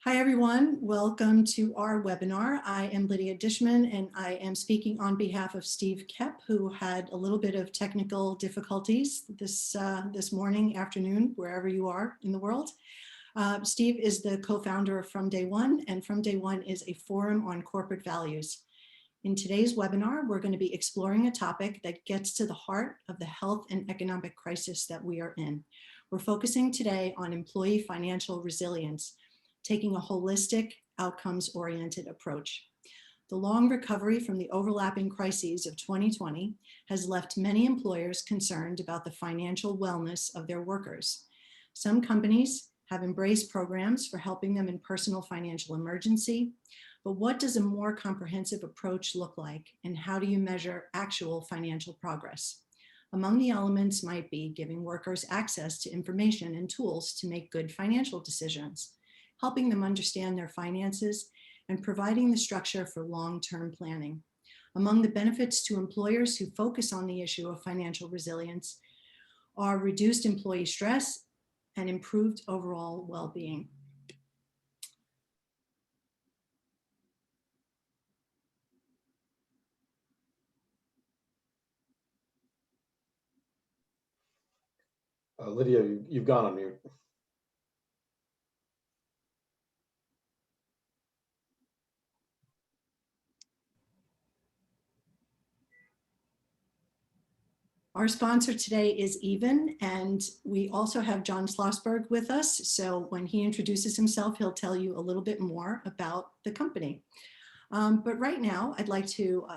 Hi, everyone. Welcome to our webinar. I am Lydia Dishman, and I am speaking on behalf of Steve Kep, who had a little bit of technical difficulties this morning, afternoon, wherever you are in the world. Steve is the co-founder of From Day One, and From Day One is a forum on corporate values. In today's webinar, we're going to be exploring a topic that gets to the heart of the health and economic crisis that we are in. We're focusing today on employee financial resilience, taking a holistic, outcomes-oriented approach. The long recovery from the overlapping crises of 2020 has left many employers concerned about the financial wellness of their workers. Some companies have embraced programs for helping them in personal financial emergency, but what does a more comprehensive approach look like, and how do you measure actual financial progress? Among the elements might be giving workers access to information and tools to make good financial decisions, helping them understand their finances, and providing the structure for long-term planning. Among the benefits to employers who focus on the issue of financial resilience are reduced employee stress and improved overall well-being. Lydia, you've gone on mute. Our sponsor today is Even, and we also have Jon Schlossberg with us. So when he introduces himself, he'll tell you a little bit more about the company. But right now, I'd like to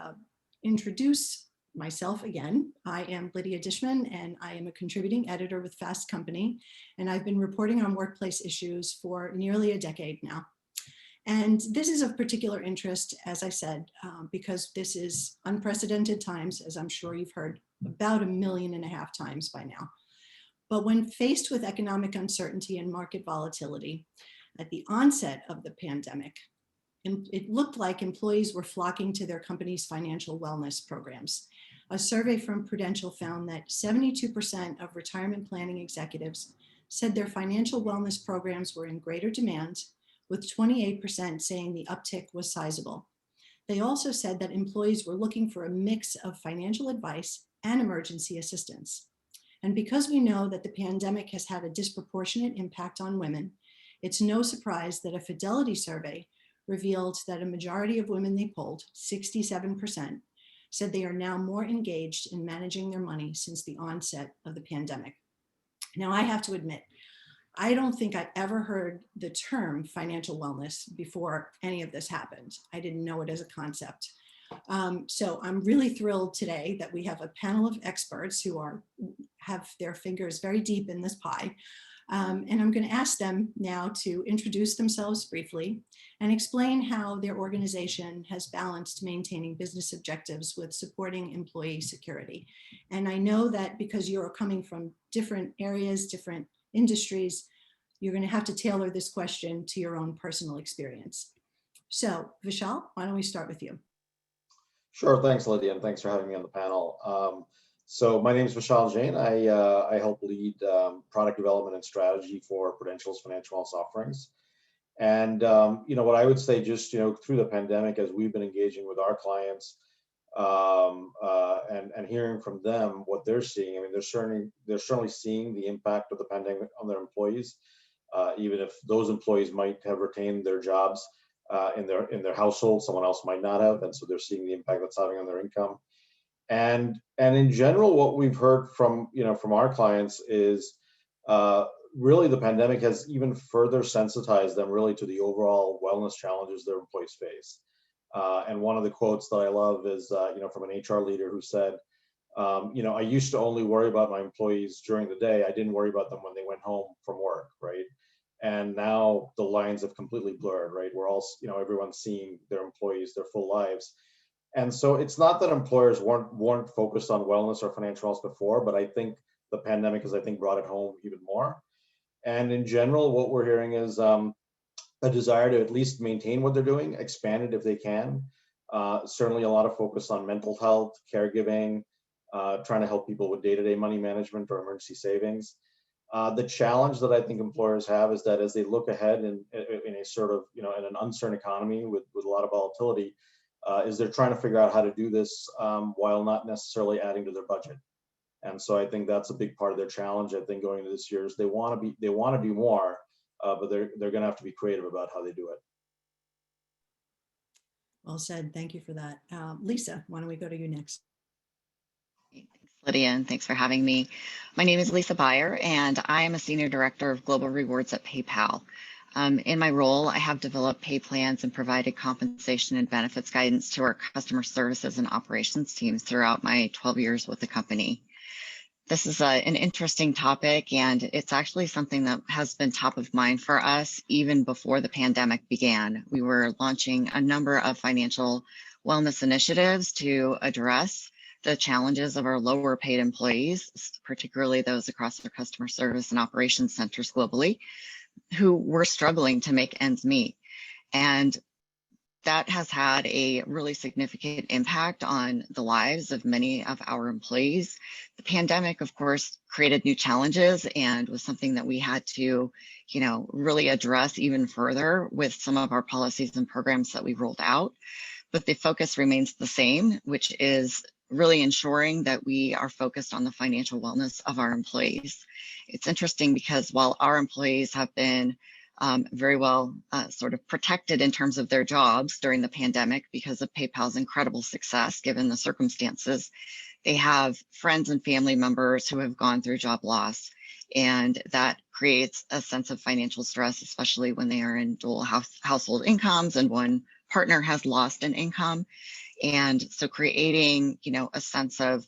introduce myself again. I am Lydia Dishman, and I am a contributing editor with Fast Company, and I've been reporting on workplace issues for nearly a decade now. And this is of particular interest, as I said, because this is unprecedented times, as I'm sure you've heard about 1.5 million times by now. But when faced with economic uncertainty and market volatility, at the onset of the pandemic, it looked like employees were flocking to their company's financial wellness programs. A survey from Prudential found that 72% of retirement planning executives said their financial wellness programs were in greater demand, with 28% saying the uptick was sizable. They also said that employees were looking for a mix of financial advice and emergency assistance. And because we know that the pandemic has had a disproportionate impact on women, it's no surprise that a Fidelity survey revealed that a majority of women they polled, 67%, said they are now more engaged in managing their money since the onset of the pandemic. Now, I have to admit, I don't think I ever heard the term financial wellness before any of this happened. I didn't know it as a concept. So I'm really thrilled today that we have a panel of experts who have their fingers very deep in this pie. And I'm going to ask them now to introduce themselves briefly and explain how their organization has balanced maintaining business objectives with supporting employee security. And I know that because you're coming from different areas, different industries, you're going to have to tailor this question to your own personal experience. So, Vishal, why don't we start with you? Sure, thanks, Lydia, and thanks for having me on the panel. So my name is Vishal Jain. I help lead product development and strategy for Prudential's financial wellness offerings. And what I would say, just through the pandemic, as we've been engaging with our clients and hearing from them what they're seeing, I mean, they're certainly seeing the impact of the pandemic on their employees, even if those employees might have retained their jobs in their household, someone else might not have, and so they're seeing the impact that's having on their income. And in general, what we've heard from our clients is really the pandemic has even further sensitized them really to the overall wellness challenges their employees face. And one of the quotes that I love is from an HR leader who said, I used to only worry about my employees during the day. I didn't worry about them when they went home from work, right? And now the lines have completely blurred, right? We're all, everyone's seeing their employees, their full lives. And so it's not that employers weren't focused on wellness or financial health before, but I think the pandemic has, brought it home even more. And in general, what we're hearing is a desire to at least maintain what they're doing, expand it if they can. Certainly a lot of focus on mental health, caregiving, trying to help people with day-to-day money management or emergency savings. The challenge that I think employers have is that as they look ahead in a sort of, in an uncertain economy with a lot of volatility, is they're trying to figure out how to do this while not necessarily adding to their budget. And so I think that's a big part of their challenge. I think going into this year is they want to do more, but they're going to have to be creative about how they do it. Well said. Thank you for that. Lisa, why don't we go to you next? Thanks, Lydia, and thanks for having me. My name is Lisa Beyer, and I am a Senior Director of Global Rewards at PayPal. In my role, I have developed pay plans and provided compensation and benefits guidance to our customer services and operations teams throughout my 12 years with the company. This is an interesting topic, and it's actually something that has been top of mind for us even before the pandemic began. We were launching a number of financial wellness initiatives to address the challenges of our lower paid employees, particularly those across our customer service and operations centers globally, who were struggling to make ends meet. And that has had a really significant impact on the lives of many of our employees. The pandemic, of course, created new challenges and was something that we had to, really address even further with some of our policies and programs that we rolled out. But the focus remains the same, which is really ensuring that we are focused on the financial wellness of our employees. It's interesting because while our employees have been very well sort of protected in terms of their jobs during the pandemic because of PayPal's incredible success given the circumstances, they have friends and family members who have gone through job loss, and that creates a sense of financial stress, especially when they are in dual household incomes and one partner has lost an income. And so creating, a sense of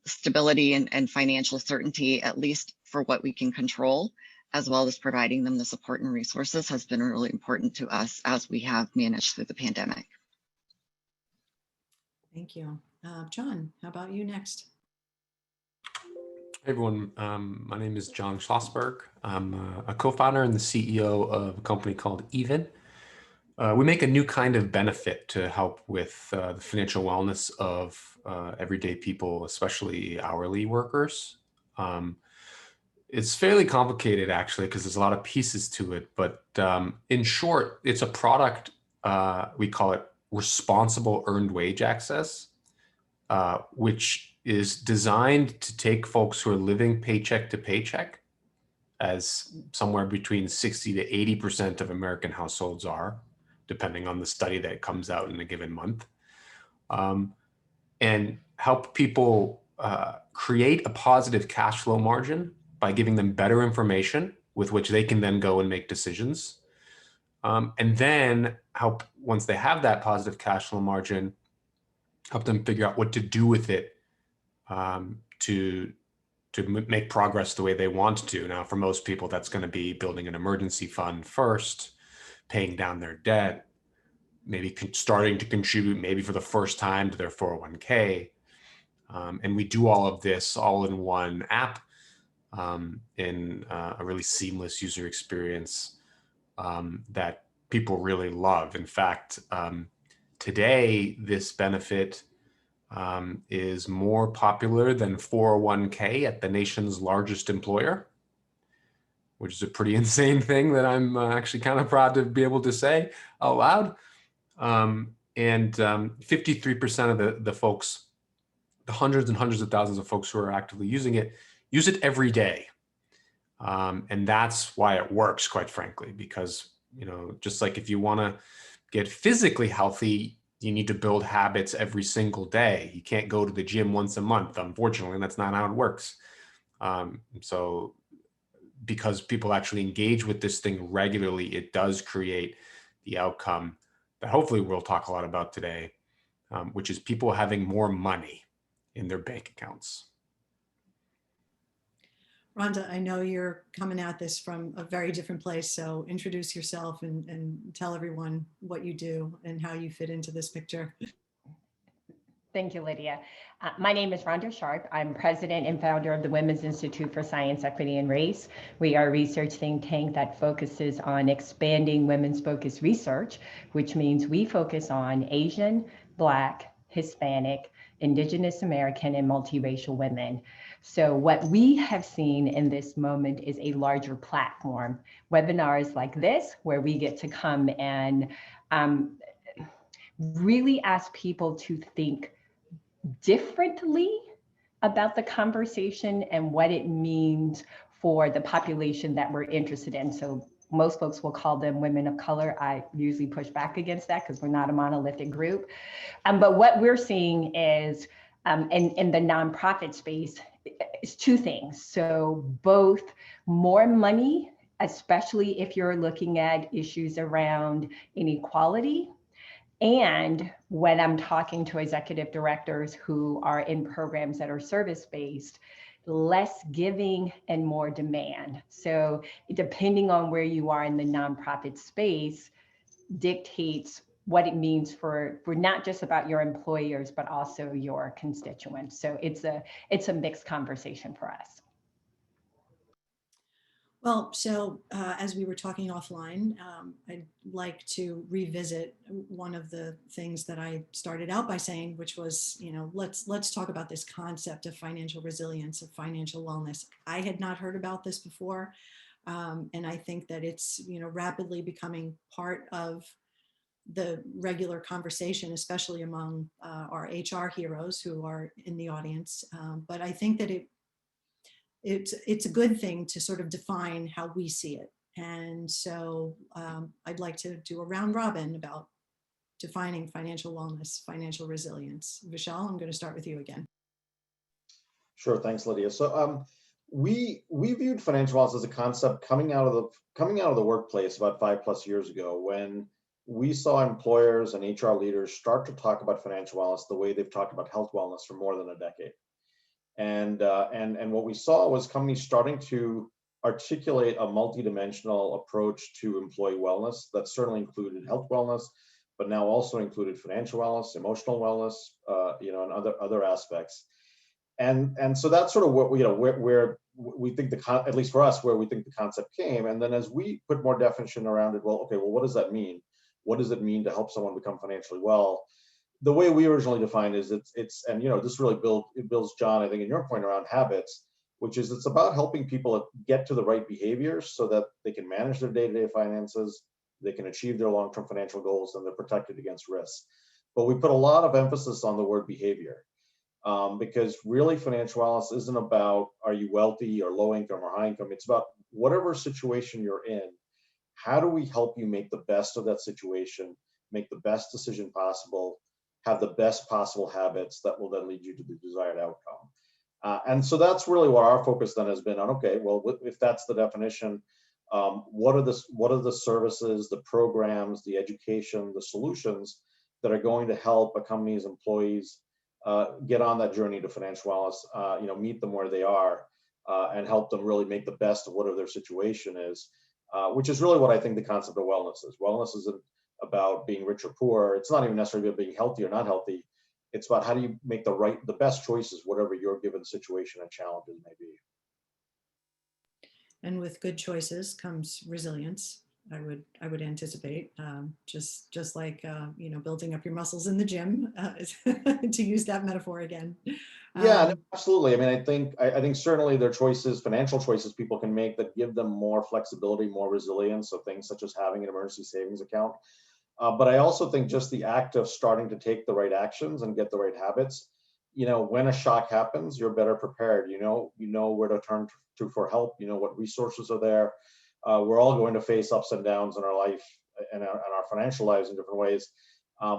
stability and financial certainty, at least for what we can control, as well as providing them the support and resources, has been really important to us as we have managed through the pandemic. Thank you. Jon, how about you next? Hey everyone, my name is Jon Schlossberg. I'm a co-founder and the CEO of a company called Even. We make a new kind of benefit to help with the financial wellness of everyday people, especially hourly workers. It's fairly complicated actually because there's a lot of pieces to it, but in short, it's a product, we call it responsible earned wage access, which is designed to take folks who are living paycheck to paycheck, as somewhere between 60 to 80% of American households are, depending on the study that comes out in a given month, and help people create a positive cash flow margin by giving them better information with which they can then go and make decisions. And then help, once they have that positive cash flow margin, help them figure out what to do with it to make progress the way they want to. Now, for most people, that's going to be building an emergency fund first, paying down their debt, maybe starting to contribute maybe for the first time to their 401k. And we do all of this all in one app in a really seamless user experience that people really love. In fact, today, this benefit is more popular than 401k at the nation's largest employer, which is a pretty insane thing that I'm actually kind of proud to be able to say out loud. And 53% of the folks, the hundreds and hundreds of thousands of folks who are actively using it, use it every day. And that's why it works, quite frankly, because, just like if you want to get physically healthy, you need to build habits every single day. You can't go to the gym once a month. Unfortunately, that's not how it works. So because people actually engage with this thing regularly, it does create the outcome that hopefully we'll talk a lot about today, which is people having more money in their bank accounts. Rhonda, I know you're coming at this from a very different place, so introduce yourself and tell everyone what you do and how you fit into this picture. Thank you, Lydia. My name is Rhonda Sharpe. I'm president and founder of the Women's Institute for Science, Equity, and Race. We are a research think tank that focuses on expanding women's focused research, which means we focus on Asian, Black, Hispanic, Indigenous American, and multiracial women. So what we have seen in this moment is a larger platform, webinars like this, where we get to come and really ask people to think differently about the conversation and what it means for the population that we're interested in. So most folks will call them women of color. I usually push back against that because we're not a monolithic group. But what we're seeing is in the nonprofit space is two things. So both more money, especially if you're looking at issues around inequality. And when I'm talking to executive directors who are in programs that are service-based, less giving and more demand. So depending on where you are in the nonprofit space dictates what it means for not just about your employers, but also your constituents. So it's a mixed conversation for us. Well, so as we were talking offline, I'd like to revisit one of the things that I started out by saying, which was, let's talk about this concept of financial resilience, of financial wellness. I had not heard about this before, and I think that it's rapidly becoming part of the regular conversation, especially among our HR heroes who are in the audience. But I think that it's a good thing to sort of define how we see it. And so I'd like to do a round robin about defining financial wellness, financial resilience. Vishal, I'm going to start with you again. Sure, thanks, Lydia. So we viewed financial wellness as a concept coming out of the workplace about 5+ years ago, when we saw employers and HR leaders start to talk about financial wellness the way they've talked about health wellness for more than a decade. And what we saw was companies starting to articulate a multidimensional approach to employee wellness that certainly included health wellness, but now also included financial wellness, emotional wellness, and other aspects. And so that's sort of what where we think at least for us, where we think the concept came. And then as we put more definition around it, well, what does that mean? What does it mean to help someone become financially well? The way we originally defined is it's this really builds, John, I think, in your point around habits, which is it's about helping people get to the right behaviors so that they can manage their day-to-day finances, they can achieve their long-term financial goals, and they're protected against risks. But we put a lot of emphasis on the word behavior, because really financial wellness isn't about are you wealthy or low income or high income. It's about whatever situation you're in, how do we help you make the best of that situation, make the best decision possible, have the best possible habits that will then lead you to the desired outcome. And so that's really what our focus then has been on. Okay, well, if that's the definition, what are the services, the programs, the education, the solutions that are going to help a company's employees get on that journey to financial wellness, meet them where they are, and help them really make the best of whatever their situation is, which is really what I think the concept of wellness is. Wellness isn't about being rich or poor. It's not even necessarily about being healthy or not healthy. It's about how do you make the best choices, whatever your given situation and challenges may be. And with good choices comes resilience. I would anticipate, just like building up your muscles in the gym, to use that metaphor again. Yeah, absolutely. I mean, I think certainly there are choices, financial choices people can make that give them more flexibility, more resilience. So things such as having an emergency savings account. But I also think just the act of starting to take the right actions and get the right habits, when a shock happens, you're better prepared. You know where to turn to for help. You know what resources are there. We're all going to face ups and downs in our life and our financial lives in different ways.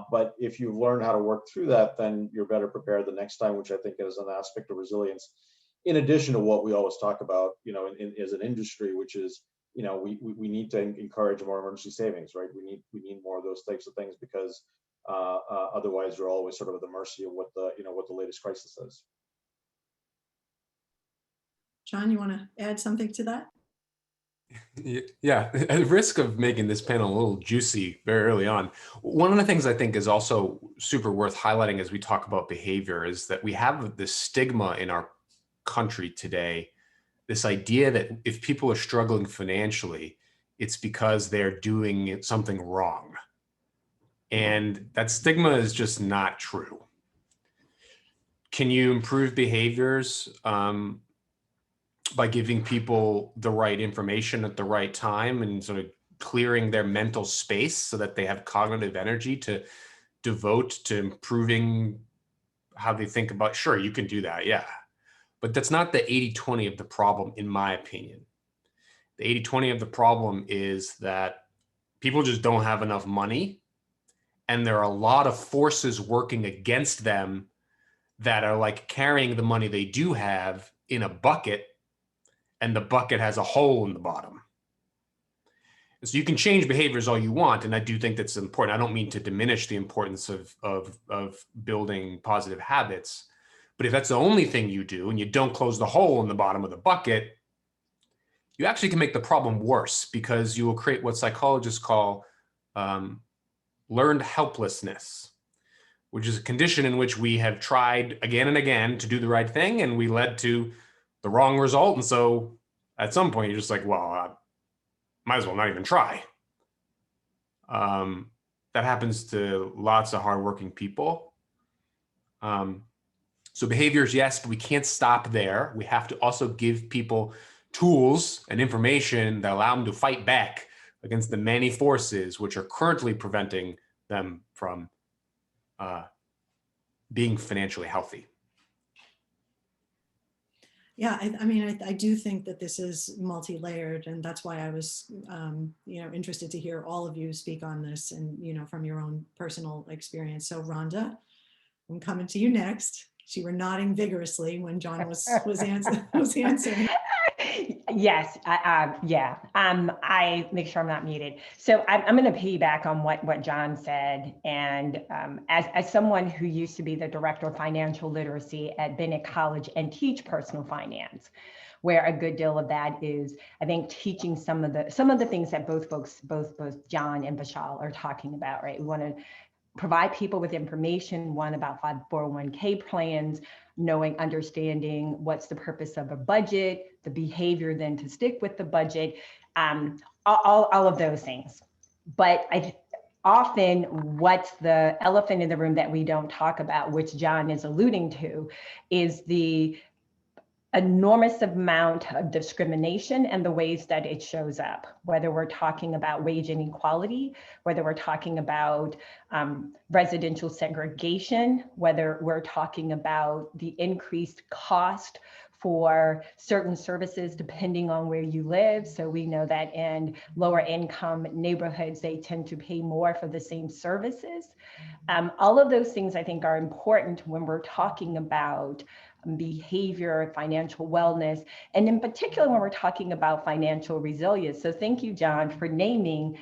But if you've learned how to work through that, then you're better prepared the next time, which I think is an aspect of resilience, in addition to what we always talk about, as an industry, which is, we need to encourage more emergency savings, right? We need more of those types of things, because otherwise you're always sort of at the mercy of what the latest crisis is. John, you want to add something to that? Yeah, at risk of making this panel a little juicy very early on, one of the things I think is also super worth highlighting as we talk about behavior is that we have this stigma in our country today, this idea that if people are struggling financially, it's because they're doing something wrong. And that stigma is just not true. can you improve behaviors by giving people the right information at the right time and sort of clearing their mental space so that they have cognitive energy to devote to improving how they think about? Sure, you can do that, yeah. But that's not the 80-20 of the problem, in my opinion. The 80-20 of the problem is that people just don't have enough money, and there are a lot of forces working against them that are like carrying the money they do have in a bucket, and the bucket has a hole in the bottom. And so you can change behaviors all you want, and I do think that's important. I don't mean to diminish the importance of building positive habits, but if that's the only thing you do and you don't close the hole in the bottom of the bucket, you actually can make the problem worse, because you will create what psychologists call learned helplessness, which is a condition in which we have tried again and again to do the right thing, and we led to the wrong result. And so at some point, you're just like, well, I might as well not even try. That happens to lots of hardworking people. So behaviors, yes, but we can't stop there. We have to also give people tools and information that allow them to fight back against the many forces which are currently preventing them from being financially healthy. Yeah, I mean, I do think that this is multi-layered, and that's why I was, interested to hear all of you speak on this, and from your own personal experience. So, Rhonda, I'm coming to you next. You were nodding vigorously when Jon was answering. Yes, I make sure I'm not muted. So I'm going to piggyback on what Jon said. And as someone who used to be the director of financial literacy at Bennett College and teach personal finance, where a good deal of that is, I think, teaching some of the things that both Jon and Vishal are talking about, right? We want to provide people with information, one, about 401k plans, understanding what's the purpose of a budget, the behavior then to stick with the budget, all of those things. But often what's the elephant in the room that we don't talk about, which Jon is alluding to, is the enormous amount of discrimination and the ways that it shows up, whether we're talking about wage inequality, whether we're talking about residential segregation, whether we're talking about the increased cost for certain services depending on where you live. So we know that in lower income neighborhoods, they tend to pay more for the same services. All of those things I think are important when we're talking about behavior, financial wellness, and in particular when we're talking about financial resilience. So thank you, Jon, for naming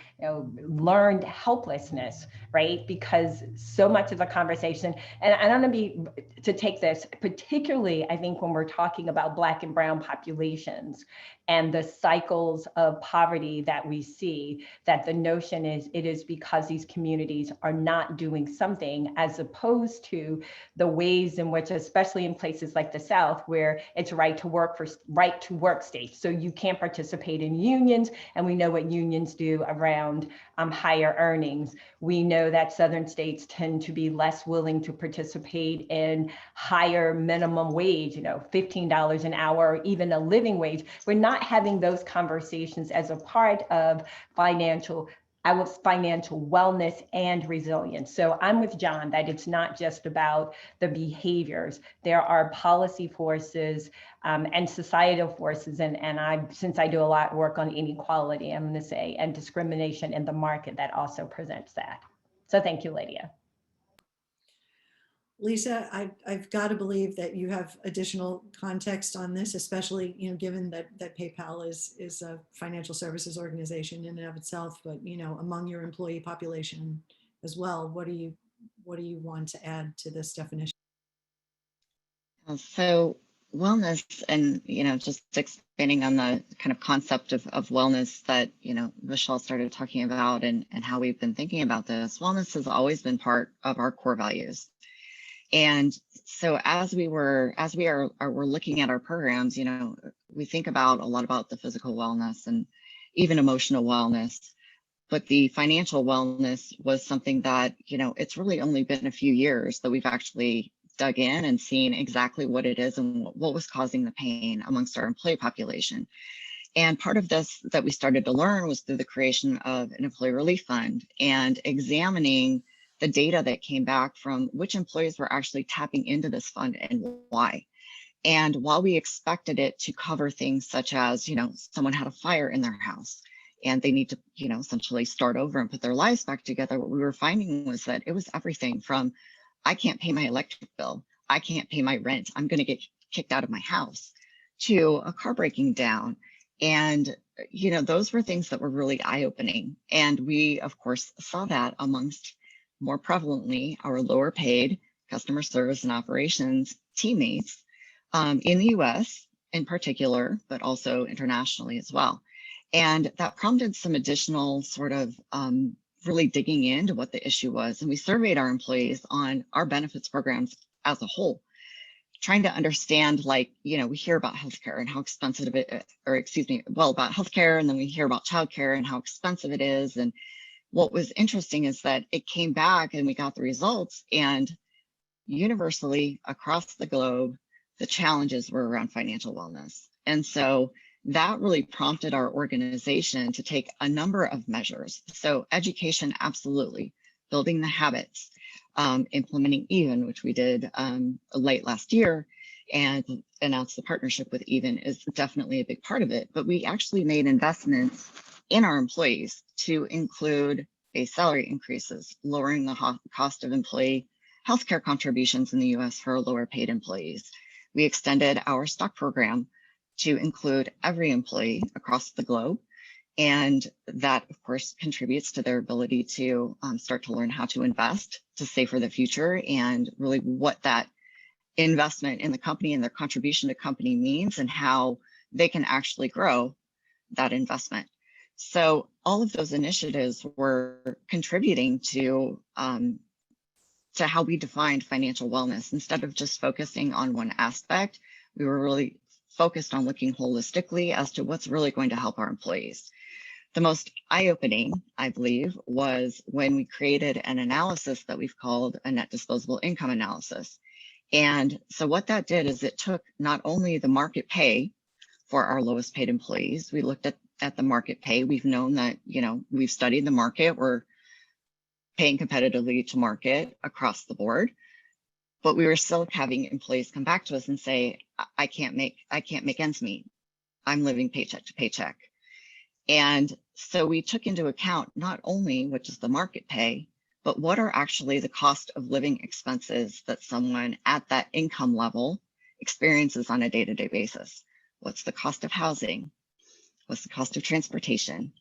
learned helplessness, right? Because so much of the conversation, and I'm going to take this particularly, I think, when we're talking about Black and Brown populations and the cycles of poverty that we see, that the notion is it is because these communities are not doing something, as opposed to the ways in which, especially in places like the South, where it's right to work states. So you can't participate in unions, and we know what unions do around higher earnings. We know that Southern states tend to be less willing to participate in higher minimum wage, $15 an hour, or even a living wage. We're not having those conversations as a part of financial wellness and resilience. So I'm with Jon that it's not just about the behaviors. There are policy forces and societal forces, and since I do a lot of work on inequality, I'm going to say, and discrimination in the market that also presents that. So thank you, Lydia. Lisa, I've got to believe that you have additional context on this, especially given that PayPal is a financial services organization in and of itself, but among your employee population as well. What do you want to add to this definition? So wellness, and just expanding on the kind of concept of wellness that Vishal started talking about, and how we've been thinking about this. Wellness has always been part of our core values. And so as we're looking at our programs, we think about a lot about the physical wellness and even emotional wellness, but the financial wellness was something that, it's really only been a few years that we've actually dug in and seen exactly what it is and what was causing the pain amongst our employee population. And part of this that we started to learn was through the creation of an employee relief fund and examining the data that came back from which employees were actually tapping into this fund and why. And while we expected it to cover things such as, someone had a fire in their house and they need to, essentially start over and put their lives back together, what we were finding was that it was everything from, I can't pay my electric bill, I can't pay my rent, I'm going to get kicked out of my house, to a car breaking down. And, those were things that were really eye-opening. And we, of course, saw that amongst more prevalently our lower paid customer service and operations teammates in the US in particular, but also internationally as well. And that prompted some additional sort of really digging into what the issue was. And we surveyed our employees on our benefits programs as a whole, trying to understand, we hear about healthcare and how expensive about healthcare, and then we hear about childcare and how expensive it is. And what was interesting is that it came back and we got the results, and universally across the globe, the challenges were around financial wellness. And so that really prompted our organization to take a number of measures. So education, absolutely, building the habits, implementing Even, which we did late last year, and announced the partnership with Even is definitely a big part of it. But we actually made investments in our employees to include base salary increases, lowering the cost of employee healthcare contributions in the US for lower paid employees. We extended our stock program to include every employee across the globe. And that, of course, contributes to their ability to start to learn how to invest to save for the future, and really what that investment in the company and their contribution to company means and how they can actually grow that investment. So all of those initiatives were contributing to how we defined financial wellness. Instead of just focusing on one aspect, we were really focused on looking holistically as to what's really going to help our employees. The most eye-opening, I believe, was when we created an analysis that we've called a net disposable income analysis. And so what that did is it took not only the market pay for our lowest paid employees, we looked at the market pay. We've known that, we've studied the market, we're paying competitively to market across the board, but we were still having employees come back to us and say, I can't make ends meet. I'm living paycheck to paycheck. And so we took into account not only which is the market pay, but what are actually the cost of living expenses that someone at that income level experiences on a day-to-day basis. What's the cost of housing? What's the cost of transportation?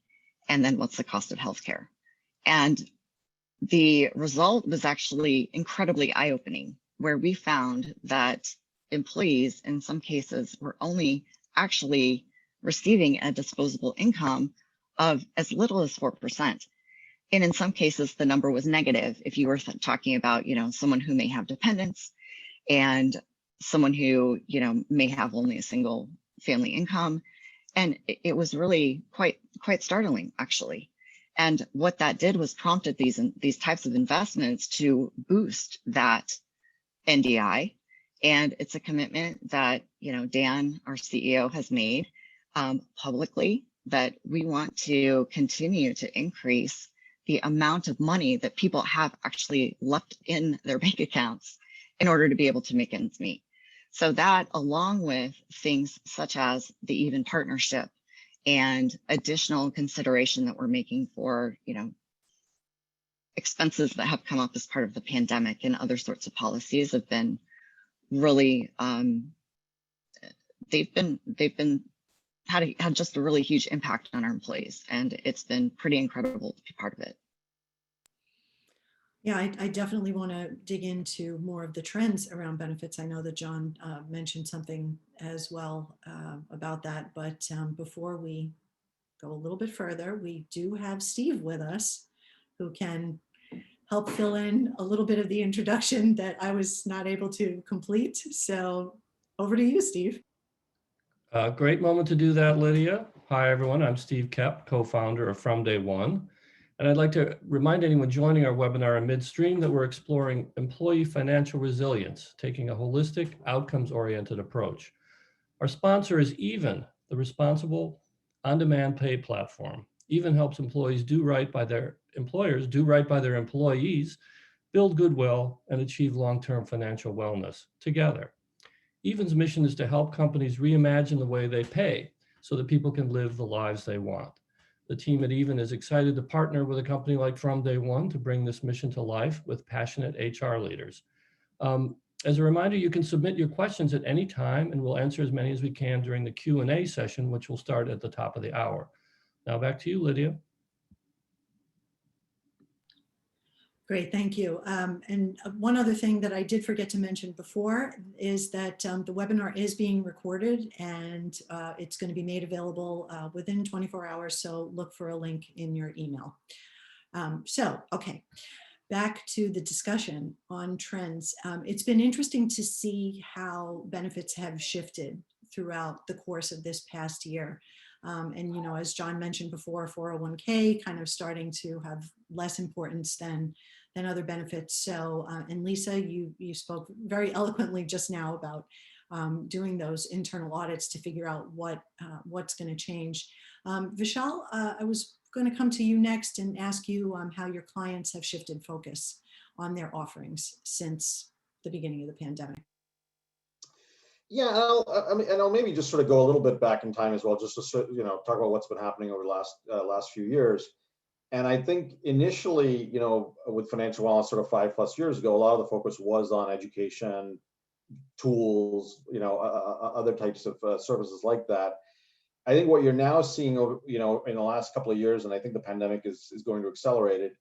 And then what's the cost of healthcare? And the result was actually incredibly eye-opening, where we found that employees in some cases were only actually receiving a disposable income of as little as 4%. And in some cases, the number was negative. If you were talking about, someone who may have dependents and someone who, may have only a single family income. And it was really quite startling, actually. And what that did was prompted these types of investments to boost that NDI. And it's a commitment that, Dan, our CEO, has made publicly, that we want to continue to increase the amount of money that people have actually left in their bank accounts in order to be able to make ends meet. So that, along with things such as the Even partnership and additional consideration that we're making for, expenses that have come up as part of the pandemic and other sorts of policies, have been really, had just a really huge impact on our employees, and it's been pretty incredible to be part of it. Yeah, I definitely want to dig into more of the trends around benefits. I know that Jon mentioned something as well about that, but before we go a little bit further, we do have Steve with us, who can help fill in a little bit of the introduction that I was not able to complete. So over to you, Steve. Great moment to do that, Lydia. Hi, everyone. I'm Steve Kep, co-founder of From Day One. And I'd like to remind anyone joining our webinar in midstream that we're exploring employee financial resilience, taking a holistic, outcomes-oriented approach. Our sponsor is Even, the responsible on-demand pay platform. Even helps employers do right by their employees, build goodwill, and achieve long-term financial wellness together. Even's mission is to help companies reimagine the way they pay so that people can live the lives they want. The team at Even is excited to partner with a company like From Day One to bring this mission to life with passionate HR leaders. As a reminder, you can submit your questions at any time, and we'll answer as many as we can during the Q&A session, which will start at the top of the hour. Now back to you, Lydia. Great, thank you. And one other thing that I did forget to mention before is that the webinar is being recorded, and it's going to be made available within 24 hours, so look for a link in your email. Okay, back to the discussion on trends. It's been interesting to see how benefits have shifted throughout the course of this past year. And, you know, as John mentioned before, 401k kind of starting to have less importance than other benefits. So, and Lisa, you spoke very eloquently just now about doing those internal audits to figure out what's going to change. Vishal, I was going to come to you next and ask you how your clients have shifted focus on their offerings since the beginning of the pandemic. Yeah, I'll maybe just sort of go a little bit back in time as well, just to talk about what's been happening over the last few years. And I think initially, with financial wellness, sort of 5+ years ago, a lot of the focus was on education, tools, other types of services like that. I think what you're now seeing over, in the last couple of years, and I think the pandemic is going to accelerate it,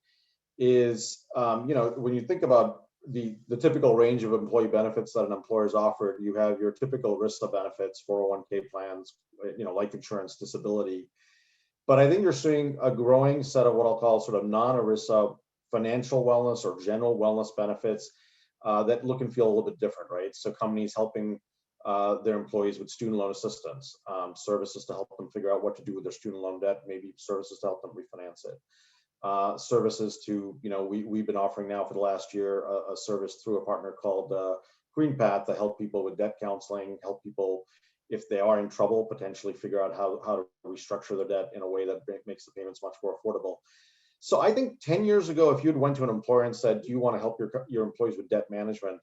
is when you think about the typical range of employee benefits that an employer is offered, you have your typical RISA benefits, 401k plans, life insurance, disability. But I think you're seeing a growing set of what I'll call sort of non-ERISA financial wellness or general wellness benefits that look and feel a little bit different, right? So companies helping their employees with student loan assistance, services to help them figure out what to do with their student loan debt, maybe services to help them refinance it. Services to, we've been offering now for the last year a service through a partner called Green Path to help people with debt counseling, help people if they are in trouble, potentially figure out how to restructure their debt in a way that makes the payments much more affordable. So I think 10 years ago, if you'd went to an employer and said, do you want to help your employees with debt management?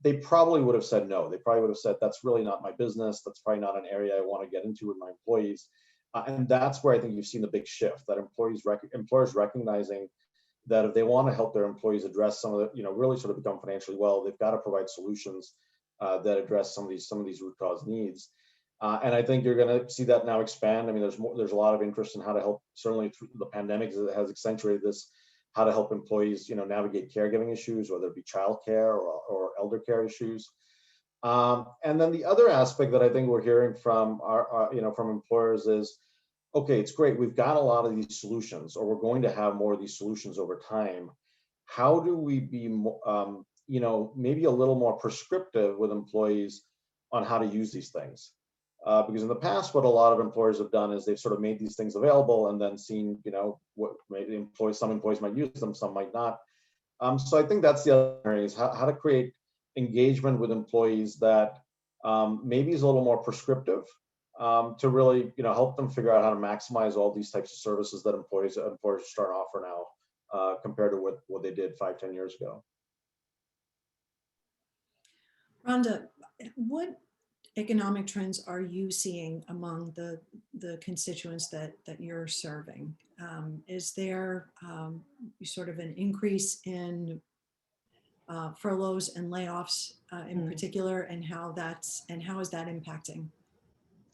They probably would have said no. They probably would have said, that's really not my business. That's probably not an area I want to get into with my employees. And that's where I think you've seen the big shift, that employers recognizing that if they want to help their employees address some of the, really sort of become financially well, they've got to provide solutions that address some of these root cause needs. And I think you're going to see that now expand. I mean, there's a lot of interest in how to help. Certainly, through the pandemic has accentuated this, how to help employees, navigate caregiving issues, whether it be childcare or elder care issues. And then the other aspect that I think we're hearing from from employers is, okay, it's great. We've got a lot of these solutions, or we're going to have more of these solutions over time. How do we be, maybe a little more prescriptive with employees on how to use these things? Because in the past, what a lot of employers have done is they've sort of made these things available and then seen, what maybe some employees might use them, some might not. So I think that's the other area, is how to create engagement with employees that maybe is a little more prescriptive to really, help them figure out how to maximize all these types of services that employers are starting to offer now compared to what they did 5-10 years ago. Rhonda, what economic trends are you seeing among the constituents that you're serving? Is there sort of an increase in furloughs and layoffs in particular, and how is that impacting?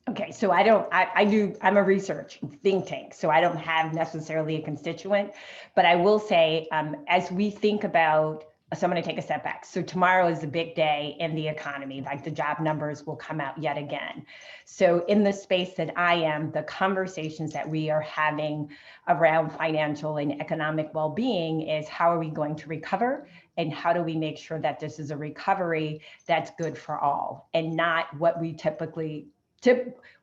Okay, so I'm a research think tank, so I don't have necessarily a constituent, but I will say, as we think about, so I'm going to take a step back. So tomorrow is a big day in the economy, like the job numbers will come out yet again. So in the space that I am, the conversations that we are having around financial and economic well-being is, how are we going to recover? And how do we make sure that this is a recovery that's good for all, and not what we typically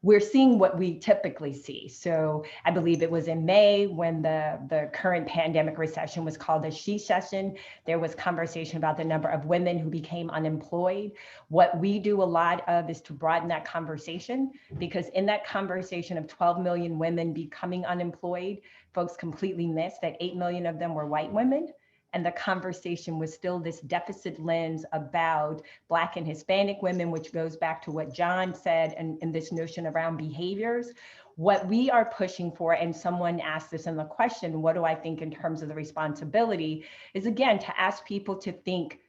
we're seeing what we typically see. So I believe it was in May when the current pandemic recession was called a she-session. There was conversation about the number of women who became unemployed. What we do a lot of is to broaden that conversation, because in that conversation of 12 million women becoming unemployed, folks completely missed that 8 million of them were white women. And the conversation was still this deficit lens about Black and Hispanic women, which goes back to what Jon said and this notion around behaviors. What we are pushing for, and someone asked this in the question, what do I think in terms of the responsibility, is again, to ask people to think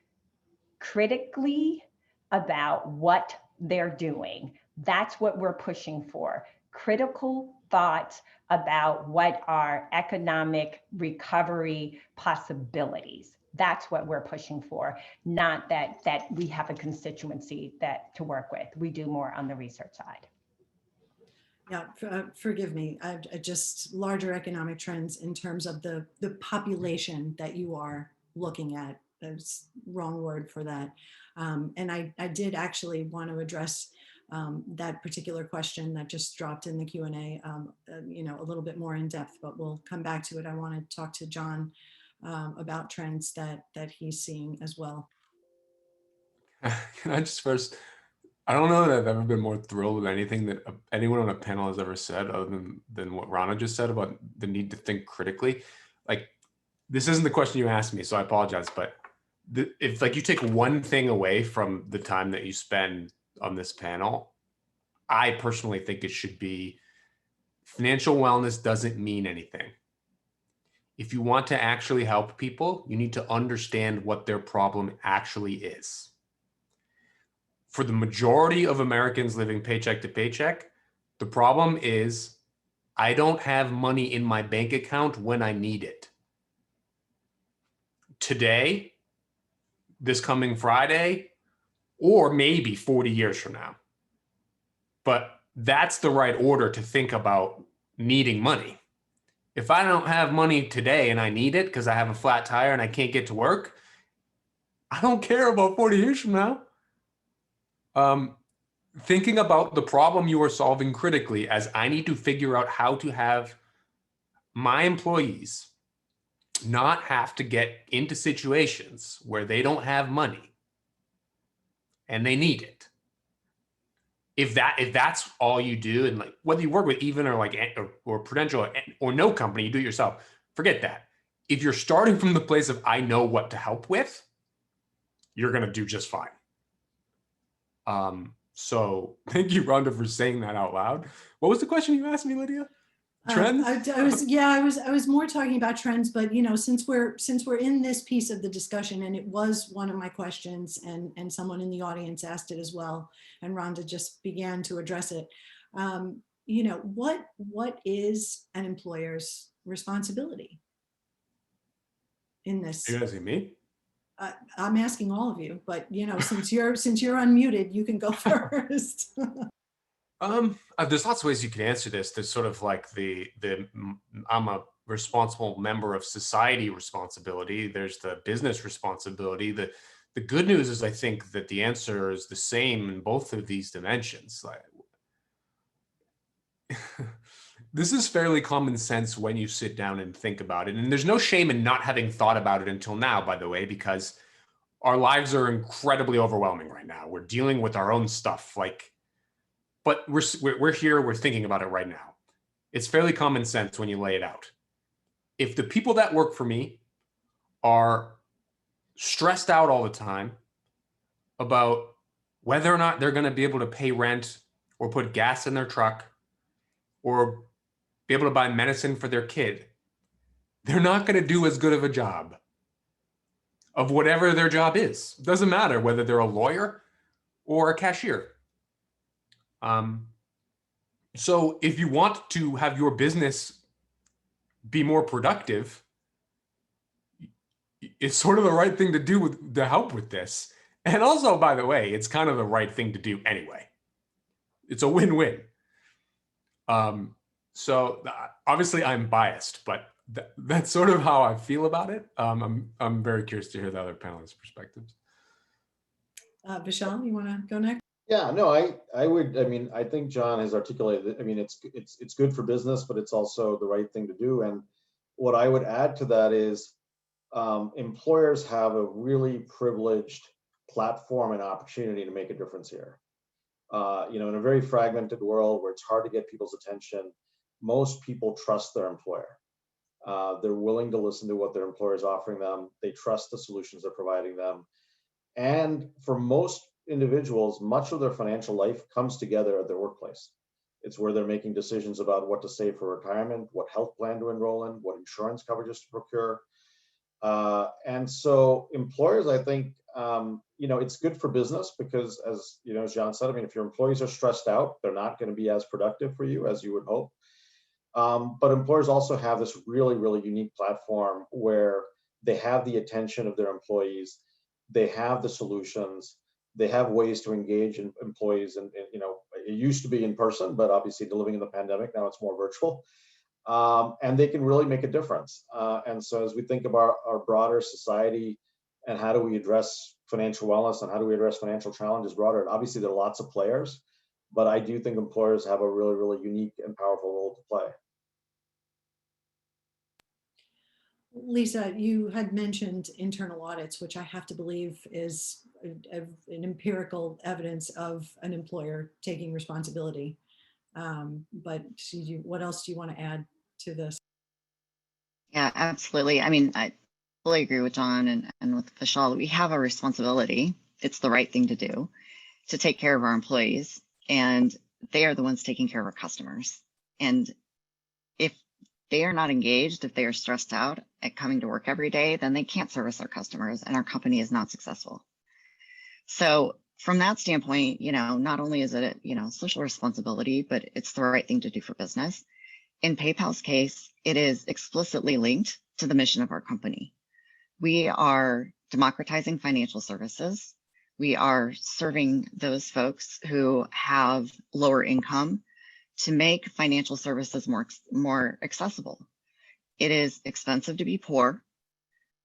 critically about what they're doing. That's what we're pushing for. Critical thoughts about what are economic recovery possibilities. That's what we're pushing for, not that we have a constituency to work with. We do more on the research side. Yeah, forgive me. Just larger economic trends in terms of the population that you are looking at. That's wrong word for that. And I did actually want to address that particular question that just dropped in the Q&A, a little bit more in depth, but we'll come back to it. I want to talk to Jon about trends that he's seeing as well. Can I just first, I don't know that I've ever been more thrilled with anything that anyone on a panel has ever said, other than what Rhonda just said about the need to think critically. Like, this isn't the question you asked me, so I apologize, but if like you take one thing away from the time that you spend on this panel, I personally think it should be financial wellness doesn't mean anything. If you want to actually help people, you need to understand what their problem actually is. For the majority of Americans living paycheck to paycheck, the problem is I don't have money in my bank account when I need it. Today, this coming Friday, or maybe 40 years from now. But that's the right order to think about needing money. If I don't have money today and I need it because I have a flat tire and I can't get to work, I don't care about 40 years from now. Thinking about the problem you are solving critically as I need to figure out how to have my employees not have to get into situations where they don't have money and they need it. If that's all you do, and like whether you work with Even or Prudential or no company, you do it yourself, forget that. If you're starting from the place of I know what to help with, you're gonna do just fine. So thank you, Rhonda, for saying that out loud. What was the question you asked me, Lydia? Trends? I was more talking about trends, but since we're in this piece of the discussion, and it was one of my questions, and someone in the audience asked it as well, and Rhonda just began to address it. What is an employer's responsibility in this? Are you asking me? I'm asking all of you, but since you're unmuted, you can go first. There's lots of ways you can answer this. There's sort of like the I'm a responsible member of society responsibility. There's the business responsibility. The good news is I think that the answer is the same in both of these dimensions. Like, this is fairly common sense when you sit down and think about it. And there's no shame in not having thought about it until now, by the way, because our lives are incredibly overwhelming right now. We're dealing with our own stuff, but we're here, we're thinking about it right now. It's fairly common sense when you lay it out. If the people that work for me are stressed out all the time about whether or not they're going to be able to pay rent or put gas in their truck or be able to buy medicine for their kid, they're not going to do as good of a job of whatever their job is. It doesn't matter whether they're a lawyer or a cashier. So if you want to have your business be more productive, it's sort of the right thing to do to help with this. And also, by the way, it's kind of the right thing to do anyway. It's a win-win. So obviously I'm biased, but that's sort of how I feel about it. I'm very curious to hear the other panelists' perspectives. Vishal, you want to go next? Yeah, no, I would, I mean, I think John has articulated it. I mean, it's good for business, but it's also the right thing to do. And what I would add to that is employers have a really privileged platform and opportunity to make a difference here. In a very fragmented world where it's hard to get people's attention, most people trust their employer. They're willing to listen to what their employer is offering them. They trust the solutions they're providing them. And for most individuals, much of their financial life comes together at their workplace. It's where they're making decisions about what to save for retirement, what health plan to enroll in, what insurance coverages to procure. And so employers, I think, it's good for business because, as John said, I mean, if your employees are stressed out, they're not going to be as productive for you as you would hope. But employers also have this really, really unique platform where they have the attention of their employees. They have the solutions. They have ways to engage in employees. And it used to be in person, but obviously living in the pandemic, now it's more virtual. And they can really make a difference. And so as we think about our broader society and how do we address financial wellness and how do we address financial challenges broader, obviously there are lots of players, but I do think employers have a really, really unique and powerful role to play. Lisa, you had mentioned internal audits, which I have to believe is an empirical evidence of an employer taking responsibility. But what else do you want to add to this? Yeah, absolutely. I mean, I fully agree with John and with Vishal. We have a responsibility. It's the right thing to do to take care of our employees, and they are the ones taking care of our customers. And if they are not engaged, if they are stressed out at coming to work every day, then they can't service our customers and our company is not successful. So from that standpoint, not only is it, social responsibility, but it's the right thing to do for business. In PayPal's case, it is explicitly linked to the mission of our company. We are democratizing financial services. We are serving those folks who have lower income to make financial services more accessible. It is expensive to be poor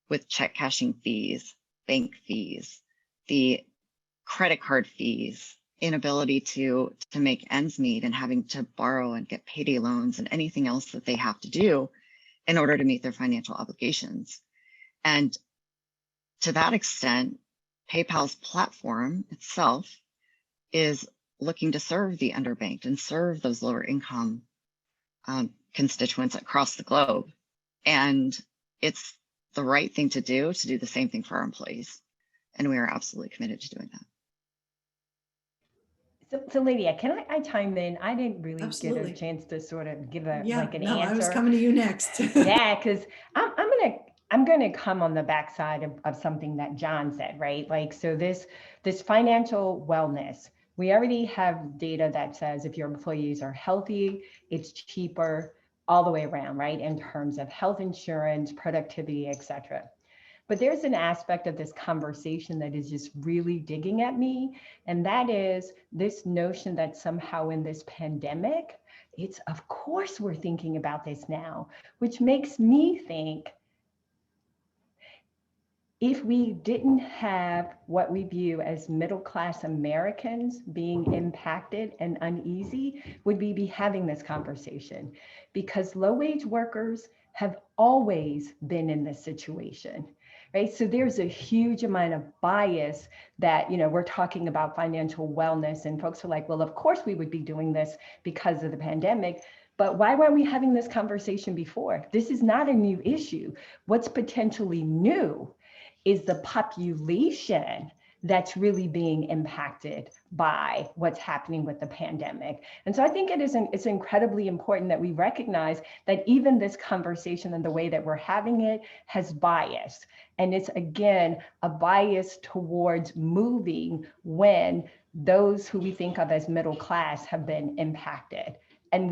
with check cashing fees, bank fees, the credit card fees, inability to make ends meet and having to borrow and get payday loans and anything else that they have to do in order to meet their financial obligations. And to that extent, PayPal's platform itself is looking to serve the underbanked and serve those lower income constituents across the globe. And it's the right thing to do the same thing for our employees. And we are absolutely committed to doing that. So Lydia, can I chime in? I didn't really Absolutely. get a chance to sort of give an No, answer. I was coming to you next. Yeah, because I'm gonna come on the backside of something that John said, right? Like, so this financial wellness, we already have data that says if your employees are healthy, it's cheaper all the way around, right? In terms of health insurance, productivity, et cetera. But there's an aspect of this conversation that is just really digging at me. And that is this notion that somehow in this pandemic, it's of course we're thinking about this now, which makes me think if we didn't have what we view as middle-class Americans being impacted and uneasy, would we be having this conversation? Because low-wage workers have always been in this situation. Right? So there's a huge amount of bias that, we're talking about financial wellness and folks are like, well, of course we would be doing this because of the pandemic, but why weren't we having this conversation before? This is not a new issue. What's potentially new is the population that's really being impacted by what's happening with the pandemic. And so I think it's incredibly important that we recognize that even this conversation and the way that we're having it has bias. And it's, again, a bias towards moving when those who we think of as middle class have been impacted. And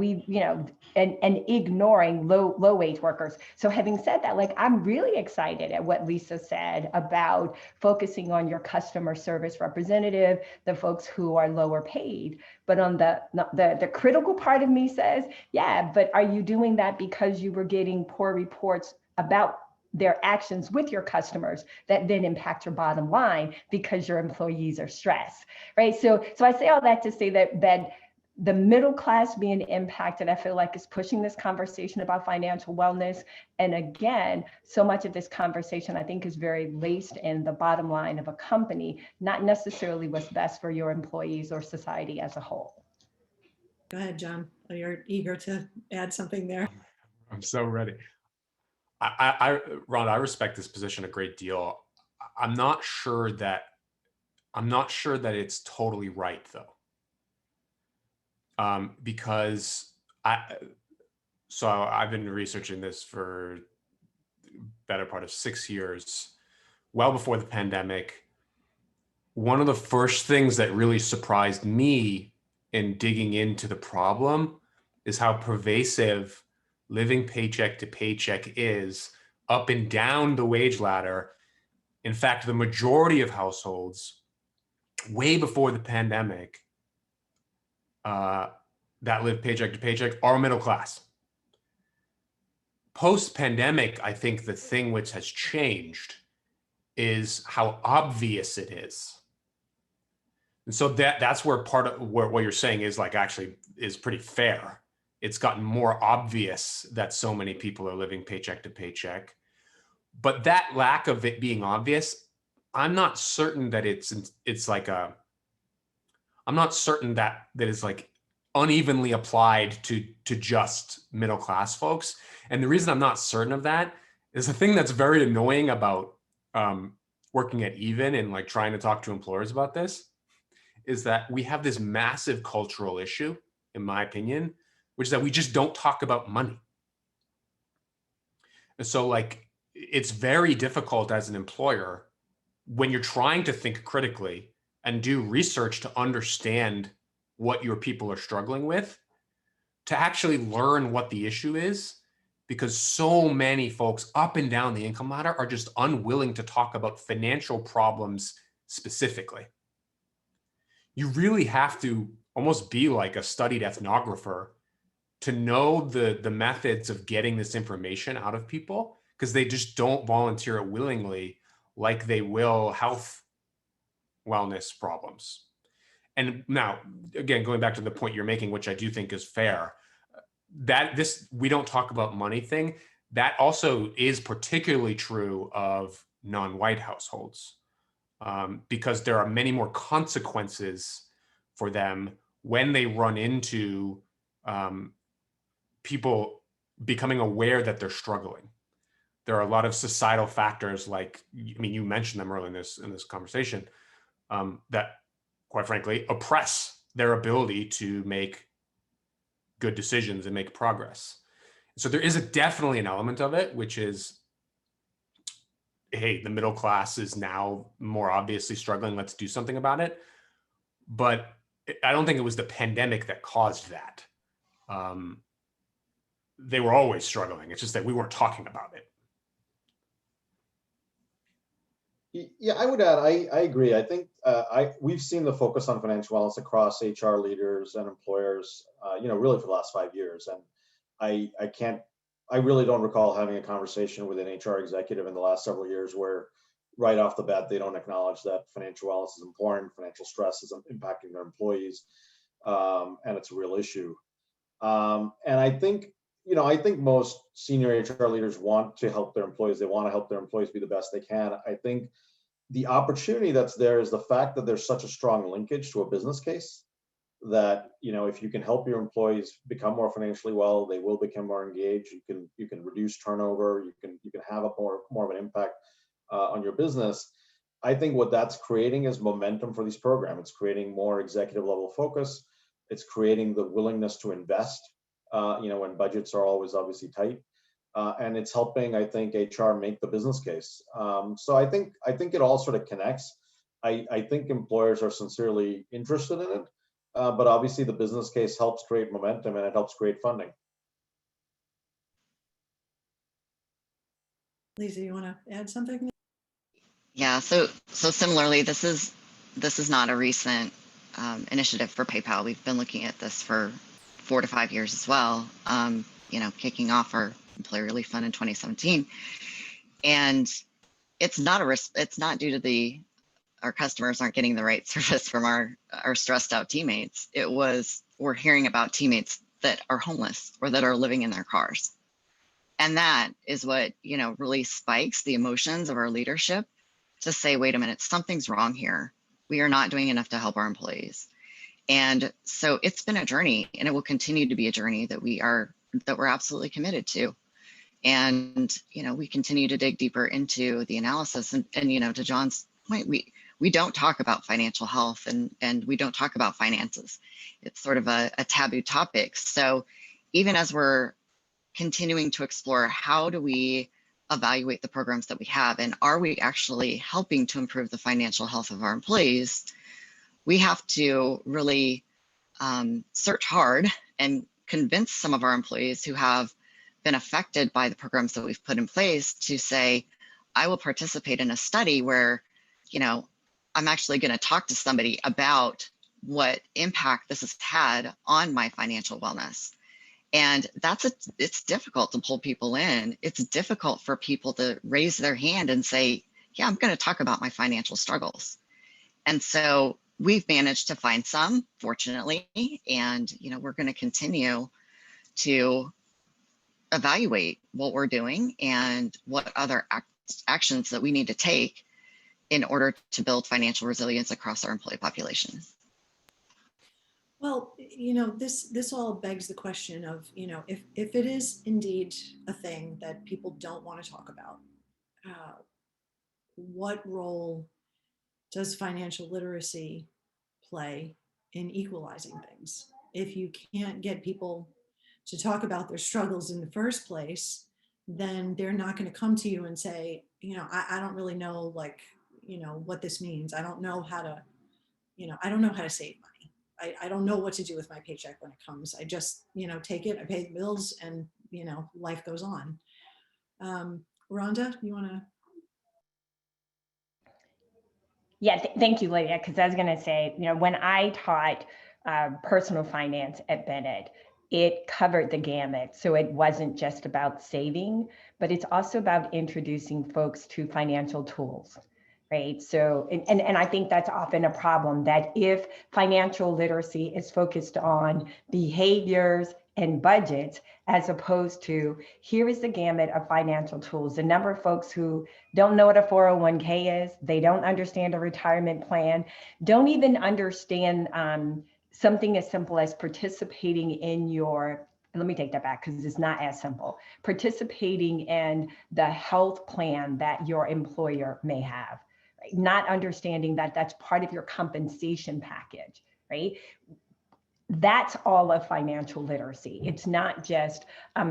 and ignoring low wage workers. So having said that, like, I'm really excited at what Lisa said about focusing on your customer service representative, the folks who are lower paid. But on the critical part of me says, yeah, but are you doing that because you were getting poor reports about their actions with your customers that then impact your bottom line because your employees are stressed, right? So I say all that to say that the middle class being impacted, I feel like, is pushing this conversation about financial wellness. And again, so much of this conversation, I think, is very laced in the bottom line of a company, not necessarily what's best for your employees or society as a whole. Go ahead, John. Oh, you're eager to add something there. I'm so ready. Rhonda, I respect this position a great deal. I'm not sure that it's totally right though. Because I've been researching this for the better part of 6 years, well before the pandemic. One of the first things that really surprised me in digging into the problem is how pervasive living paycheck to paycheck is up and down the wage ladder. In fact, the majority of households, way before the pandemic, that live paycheck to paycheck are middle class. Post-pandemic, I think the thing which has changed is how obvious it is. And so that's where part of what you're saying is like actually is pretty fair. It's gotten more obvious that so many people are living paycheck to paycheck. But that lack of it being obvious, I'm not certain that I'm not certain that is like unevenly applied to just middle class folks. And the reason I'm not certain of that is the thing that's very annoying about working at Even and like trying to talk to employers about this is that we have this massive cultural issue, in my opinion, which is that we just don't talk about money. And so like, it's very difficult as an employer when you're trying to think critically and do research to understand what your people are struggling with, to actually learn what the issue is, because so many folks up and down the income ladder are just unwilling to talk about financial problems specifically. You really have to almost be like a studied ethnographer to know the methods of getting this information out of people, because they just don't volunteer it willingly like they will health wellness problems. And now, again, going back to the point you're making, which I do think is fair, that this we don't talk about money thing, that also is particularly true of non-white households, because there are many more consequences for them when they run into people becoming aware that they're struggling. There are a lot of societal factors, like, I mean, you mentioned them earlier in this conversation, that, quite frankly, oppress their ability to make good decisions and make progress. So there is definitely an element of it, which is, hey, the middle class is now more obviously struggling. Let's do something about it. But I don't think it was the pandemic that caused that. They were always struggling. It's just that we weren't talking about it. Yeah, I would add, I agree. I think we've seen the focus on financial wellness across HR leaders and employers, really for the last 5 years. And I really don't recall having a conversation with an HR executive in the last several years where right off the bat, they don't acknowledge that financial wellness is important, financial stress is impacting their employees, and it's a real issue. And I think most senior HR leaders want to help their employees. They want to help their employees be the best they can. I think the opportunity that's there is the fact that there's such a strong linkage to a business case that, if you can help your employees become more financially well, they will become more engaged. You can reduce turnover. You can have a more of an impact on your business. I think what that's creating is momentum for these programs. It's creating more executive level focus. It's creating the willingness to invest, when budgets are always obviously tight. And it's helping, I think, HR make the business case. So I think it all sort of connects. I think employers are sincerely interested in it, but obviously the business case helps create momentum and it helps create funding. Lisa, you want to add something? Yeah, so similarly, this is not a recent initiative for PayPal. We've been looking at this for 4 to 5 years as well. Kicking off our employer relief fund in 2017. And it's not it's not due to our customers aren't getting the right service from our stressed out teammates. It was, we're hearing about teammates that are homeless or that are living in their cars. And that is what, really spikes the emotions of our leadership to say, wait a minute, something's wrong here. We are not doing enough to help our employees. And so it's been a journey, and it will continue to be a journey that we're absolutely committed to. And, we continue to dig deeper into the analysis, and to Jon's point, we don't talk about financial health and we don't talk about finances. It's sort of a taboo topic. So even as we're continuing to explore, how do we evaluate the programs that we have, and are we actually helping to improve the financial health of our employees, we have to really search hard and convince some of our employees who have been affected by the programs that we've put in place to say, I will participate in a study where, I'm actually going to talk to somebody about what impact this has had on my financial wellness. And it's difficult to pull people in. It's difficult for people to raise their hand and say, yeah, I'm going to talk about my financial struggles. And so we've managed to find some, fortunately, and we're going to continue to evaluate what we're doing and what other actions that we need to take in order to build financial resilience across our employee population. Well, this all begs the question of, if it is indeed a thing that people don't want to talk about, what role does financial literacy play in equalizing things? If you can't get people to talk about their struggles in the first place, then they're not going to come to you and say, I don't really know, what this means. I don't know how to, I don't know how to save money. I don't know what to do with my paycheck when it comes. I just, take it, I pay the bills, and, life goes on. Rhonda, you want to? Yeah, thank you, Lydia, because I was going to say, when I taught personal finance at Bennett, it covered the gamut. So it wasn't just about saving, but it's also about introducing folks to financial tools, right? So, and I think that's often a problem, that if financial literacy is focused on behaviors and budgets, as opposed to, here is the gamut of financial tools. The number of folks who don't know what a 401k is, they don't understand a retirement plan, don't even understand something as simple as participating in let me take that back, because it's not as simple. Participating in the health plan that your employer may have, right? Not understanding that that's part of your compensation package, right? That's all of financial literacy. It's not just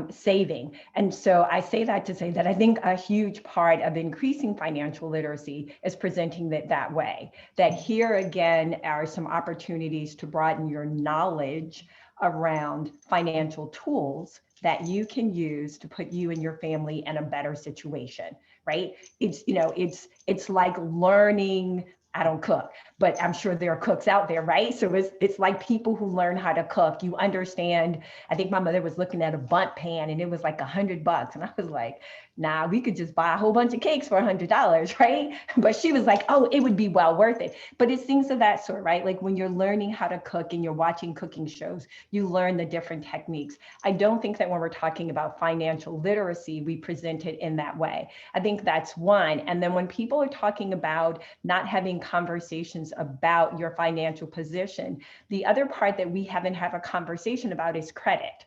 saving. And so I say that to say that I think a huge part of increasing financial literacy is presenting it that way, that here again are some opportunities to broaden your knowledge around financial tools that you can use to put you and your family in a better situation, right? It's like learning. I don't cook, but I'm sure there are cooks out there, right? So it's like people who learn how to cook. You understand. I think my mother was looking at a bundt pan and it was like $100, and I was like, nah, we could just buy a whole bunch of cakes for $100, right? But she was like, oh, it would be well worth it. But it's things of that sort, right? Like when you're learning how to cook and you're watching cooking shows, you learn the different techniques. I don't think that when we're talking about financial literacy, we present it in that way. I think that's one. And then when people are talking about not having conversations about your financial position, the other part that we haven't had a conversation about is credit,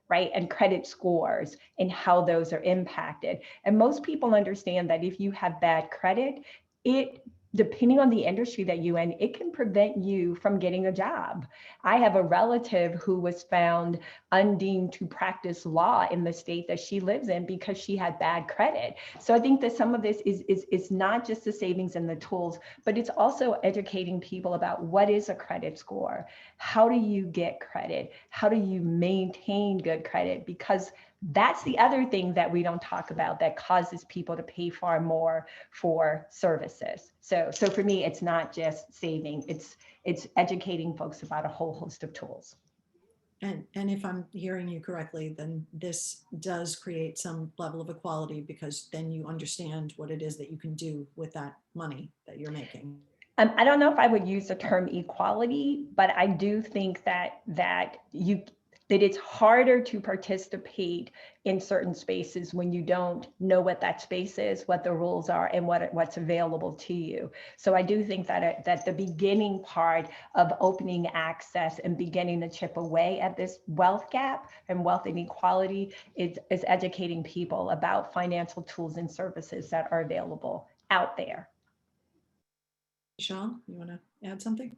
right? And credit scores and how those are impacted. And most people understand that if you have bad credit, depending on the industry that you're in, it can prevent you from getting a job. I have a relative who was found undeemed to practice law in the state that she lives in because she had bad credit. So I think that some of this is not just the savings and the tools, but it's also educating people about what is a credit score? How do you get credit? How do you maintain good credit? Because that's the other thing that we don't talk about that causes people to pay far more for services. So for me, it's not just saving, it's educating folks about a whole host of tools. And if I'm hearing you correctly, then this does create some level of equality because then you understand what it is that you can do with that money that you're making. I don't know if I would use the term equality, but I do think that it's harder to participate in certain spaces when you don't know what that space is, what the rules are, and what's available to you. So I do think that the beginning part of opening access and beginning to chip away at this wealth gap and wealth inequality is educating people about financial tools and services that are available out there. Vishal, you want to add something?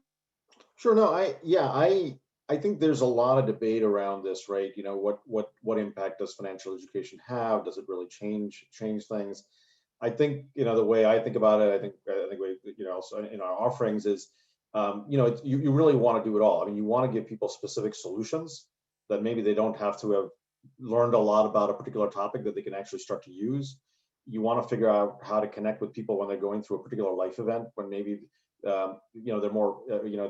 Sure. No, I think there's a lot of debate around this, right? You know, what impact does financial education have? Does it really change things? I think, you know, the way I think about it, I think we, you know, also in our offerings is, you know, you really want to do it all. I mean, you want to give people specific solutions that maybe they don't have to have learned a lot about a particular topic that they can actually start to use. You want to figure out how to connect with people when they're going through a particular life event, when maybe you know, they're more, you know,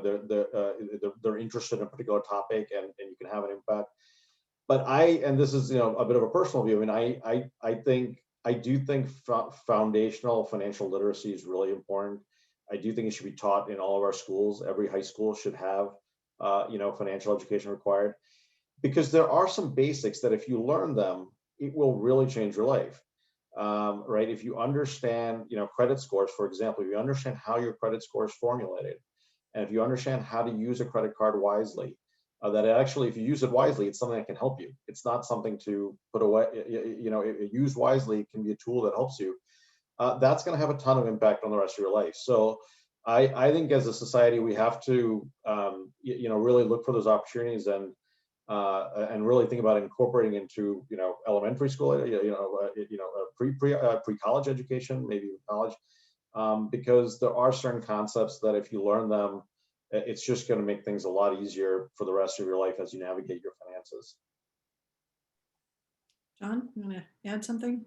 they're interested in a particular topic, and you can have an impact. But and this is, you know, a bit of a personal view. I mean, I do think foundational financial literacy is really important. I do think it should be taught in all of our schools. Every high school should have, you know, financial education required, because there are some basics that if you learn them, it will really change your life. Right? If you understand, you know, credit scores, for example, if you understand how your credit score is formulated, and if you understand how to use a credit card wisely, that actually, if you use it wisely, it's something that can help you. It's not something to put away. You know, used wisely, it can be a tool that helps you. That's going to have a ton of impact on the rest of your life. So I think as a society, we have to, you know, really look for those opportunities and really think about incorporating into, you know, elementary school, pre-college education, maybe even college, because there are certain concepts that if you learn them, it's just going to make things a lot easier for the rest of your life as you navigate your finances. John, you want to add something?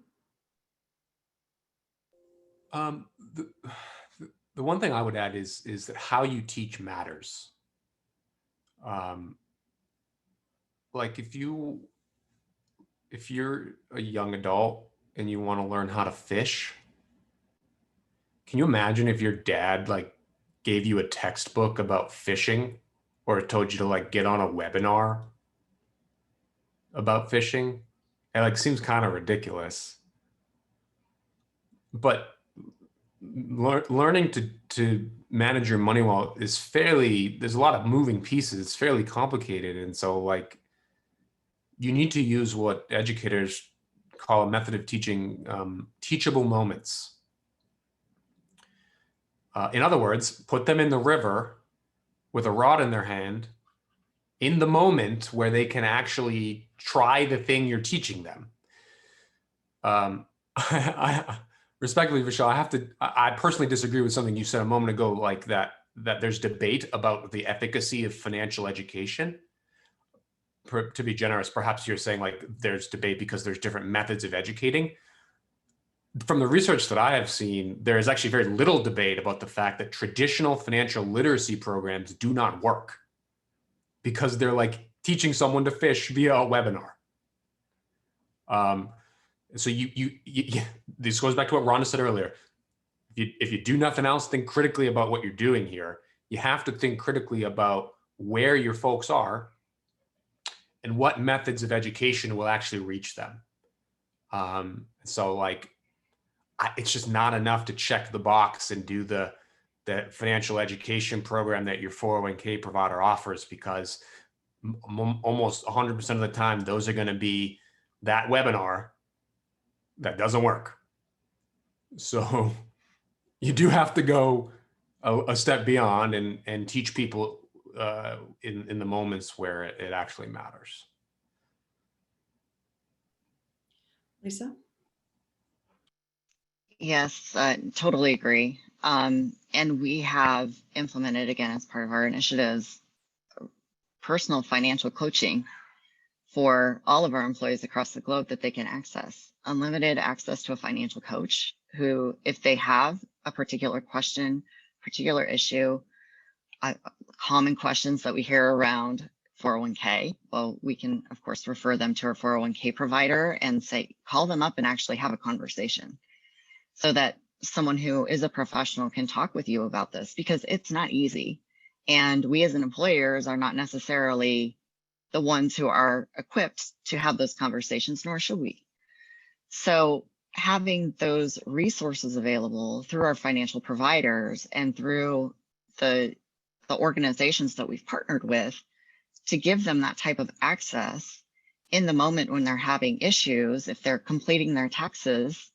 The one thing I would add is that how you teach matters. Like if you're a young adult and you want to learn how to fish, can you imagine if your dad like gave you a textbook about fishing, or told you to like get on a webinar about fishing? It like seems kind of ridiculous. But learning to manage your money well is there's a lot of moving pieces. It's fairly complicated. And so like you need to use what educators call a method of teaching, teachable moments. In other words, put them in the river with a rod in their hand in the moment where they can actually try the thing you're teaching them. I respectfully, Vishal, I personally disagree with something you said a moment ago, like that there's debate about the efficacy of financial education. To be generous, perhaps you're saying like there's debate because there's different methods of educating. From the research that I have seen, there is actually very little debate about the fact that traditional financial literacy programs do not work because they're like teaching someone to fish via a webinar. So this goes back to what Rhonda said earlier. If you do nothing else, think critically about what you're doing here. You have to think critically about where your folks are and what methods of education will actually reach them. So like, it's just not enough to check the box and do the financial education program that your 401k provider offers, because almost 100% of the time, those are going to be that webinar that doesn't work. So you do have to go a step beyond and teach people in the moments where it actually matters. Lisa? Yes, totally agree. And we have implemented, again, as part of our initiatives, personal financial coaching for all of our employees across the globe that they can access. Unlimited access to a financial coach who, if they have a particular question, particular issue, common questions that we hear around 401k. Well, we can, of course, refer them to our 401k provider and say, call them up and actually have a conversation so that someone who is a professional can talk with you about this, because it's not easy. And we as an employers are not necessarily the ones who are equipped to have those conversations, nor should we. So having those resources available through our financial providers and through the organizations that we've partnered with to give them that type of access in the moment when they're having issues, if they're completing their taxes,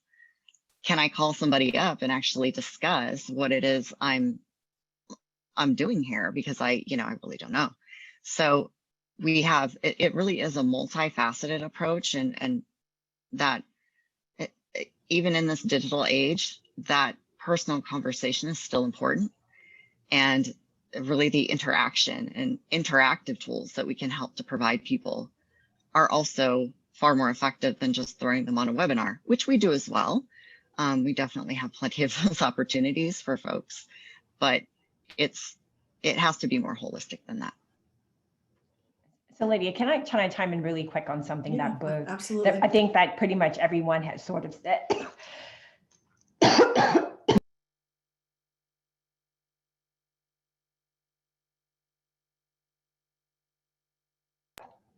can I call somebody up and actually discuss what it is I'm doing here, because I really don't know. So we have, it really is a multifaceted approach, and that even in this digital age, that personal conversation is still important. And really the interaction and interactive tools that we can help to provide people are also far more effective than just throwing them on a webinar, which we do as well. We definitely have plenty of those opportunities for folks, but it has to be more holistic than that. So Lydia, can I try to chime in really quick on something Yeah, that both, absolutely. that I think that pretty much everyone has sort of said.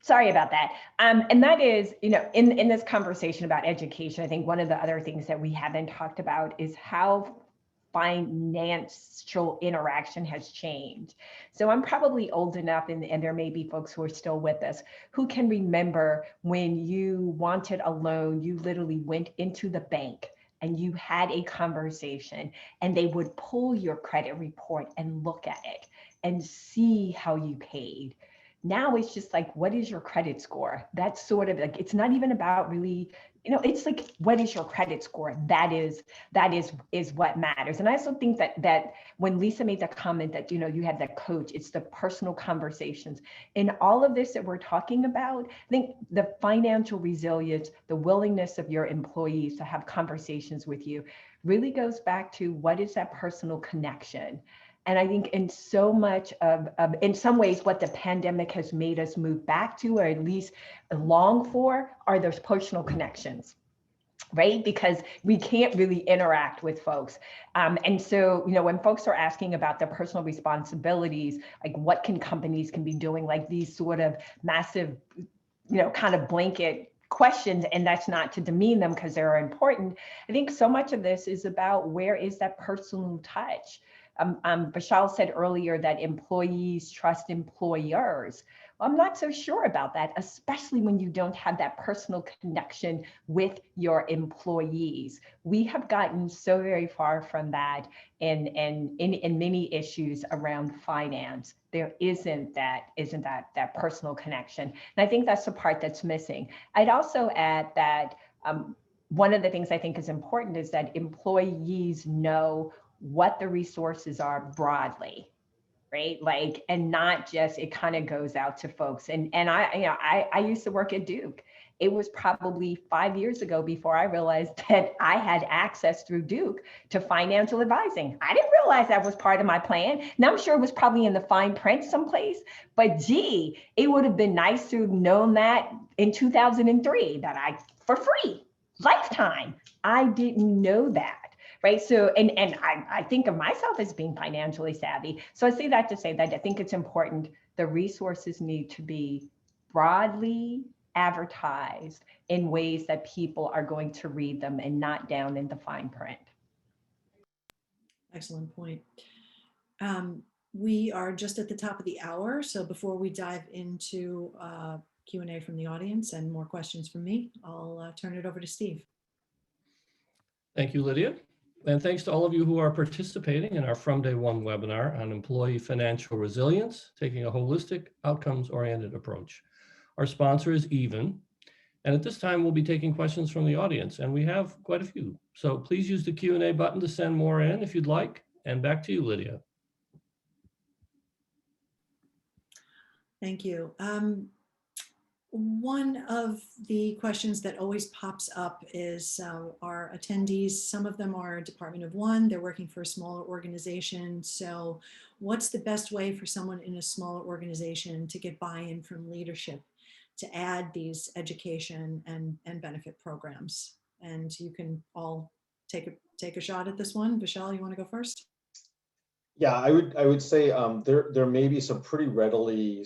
Sorry about that. And that is, in this conversation about education, I think one of the other things that we haven't talked about is how financial interaction has changed. So I'm probably old enough, and there may be folks who are still with us, who can remember when you wanted a loan, you literally went into the bank and you had a conversation, and they would pull your credit report and look at it and see how you paid. Now it's just like, what is your credit score? That's sort of like, it's not even about really, it's like, what is your credit score? That is what matters. And I also think that when Lisa made that comment that, you had that coach, it's the personal conversations. In all of this that we're talking about, I think the financial resilience, the willingness of your employees to have conversations with you really goes back to what is that personal connection. And I think in so much in some ways, what the pandemic has made us move back to, or at least long for, are those personal connections, right? Because we can't really interact with folks. And so, when folks are asking about their personal responsibilities, like what companies can be doing, like these sort of massive, kind of blanket questions, and that's not to demean them because they're important. I think so much of this is about where is that personal touch. Vishal said earlier that employees trust employers. Well, I'm not so sure about that, especially when you don't have that personal connection with your employees. We have gotten so very far from that in many issues around finance. There isn't that personal connection. And I think that's the part that's missing. I'd also add that one of the things I think is important is that employees know what the resources are broadly, right? Like, and not just, it kind of goes out to folks. And I used to work at Duke. It was probably 5 years ago before I realized that I had access through Duke to financial advising. I didn't realize that was part of my plan. Now I'm sure it was probably in the fine print someplace, but gee, it would have been nice to have known that in 2003, that for free, lifetime. I didn't know that. Right. So, and I think of myself as being financially savvy. So I say that to say that I think it's important. The resources need to be broadly advertised in ways that people are going to read them and not down in the fine print. Excellent point. We are just at the top of the hour. So before we dive into Q&A from the audience and more questions from me, I'll turn it over to Steve. Thank you, Lydia. And thanks to all of you who are participating in our From Day One webinar on employee financial resilience, taking a holistic, outcomes-oriented approach. Our sponsor is Even. And at this time, we'll be taking questions from the audience, and we have quite a few. So please use the Q&A button to send more in if you'd like. And back to you, Lydia. Thank you. One of the questions that always pops up is our attendees, some of them are a department of one, they're working for a smaller organization. So what's the best way for someone in a smaller organization to get buy-in from leadership to add these education and benefit programs? And you can all take a shot at this one. Vishal, you want to go first? Yeah, I would say there may be some pretty readily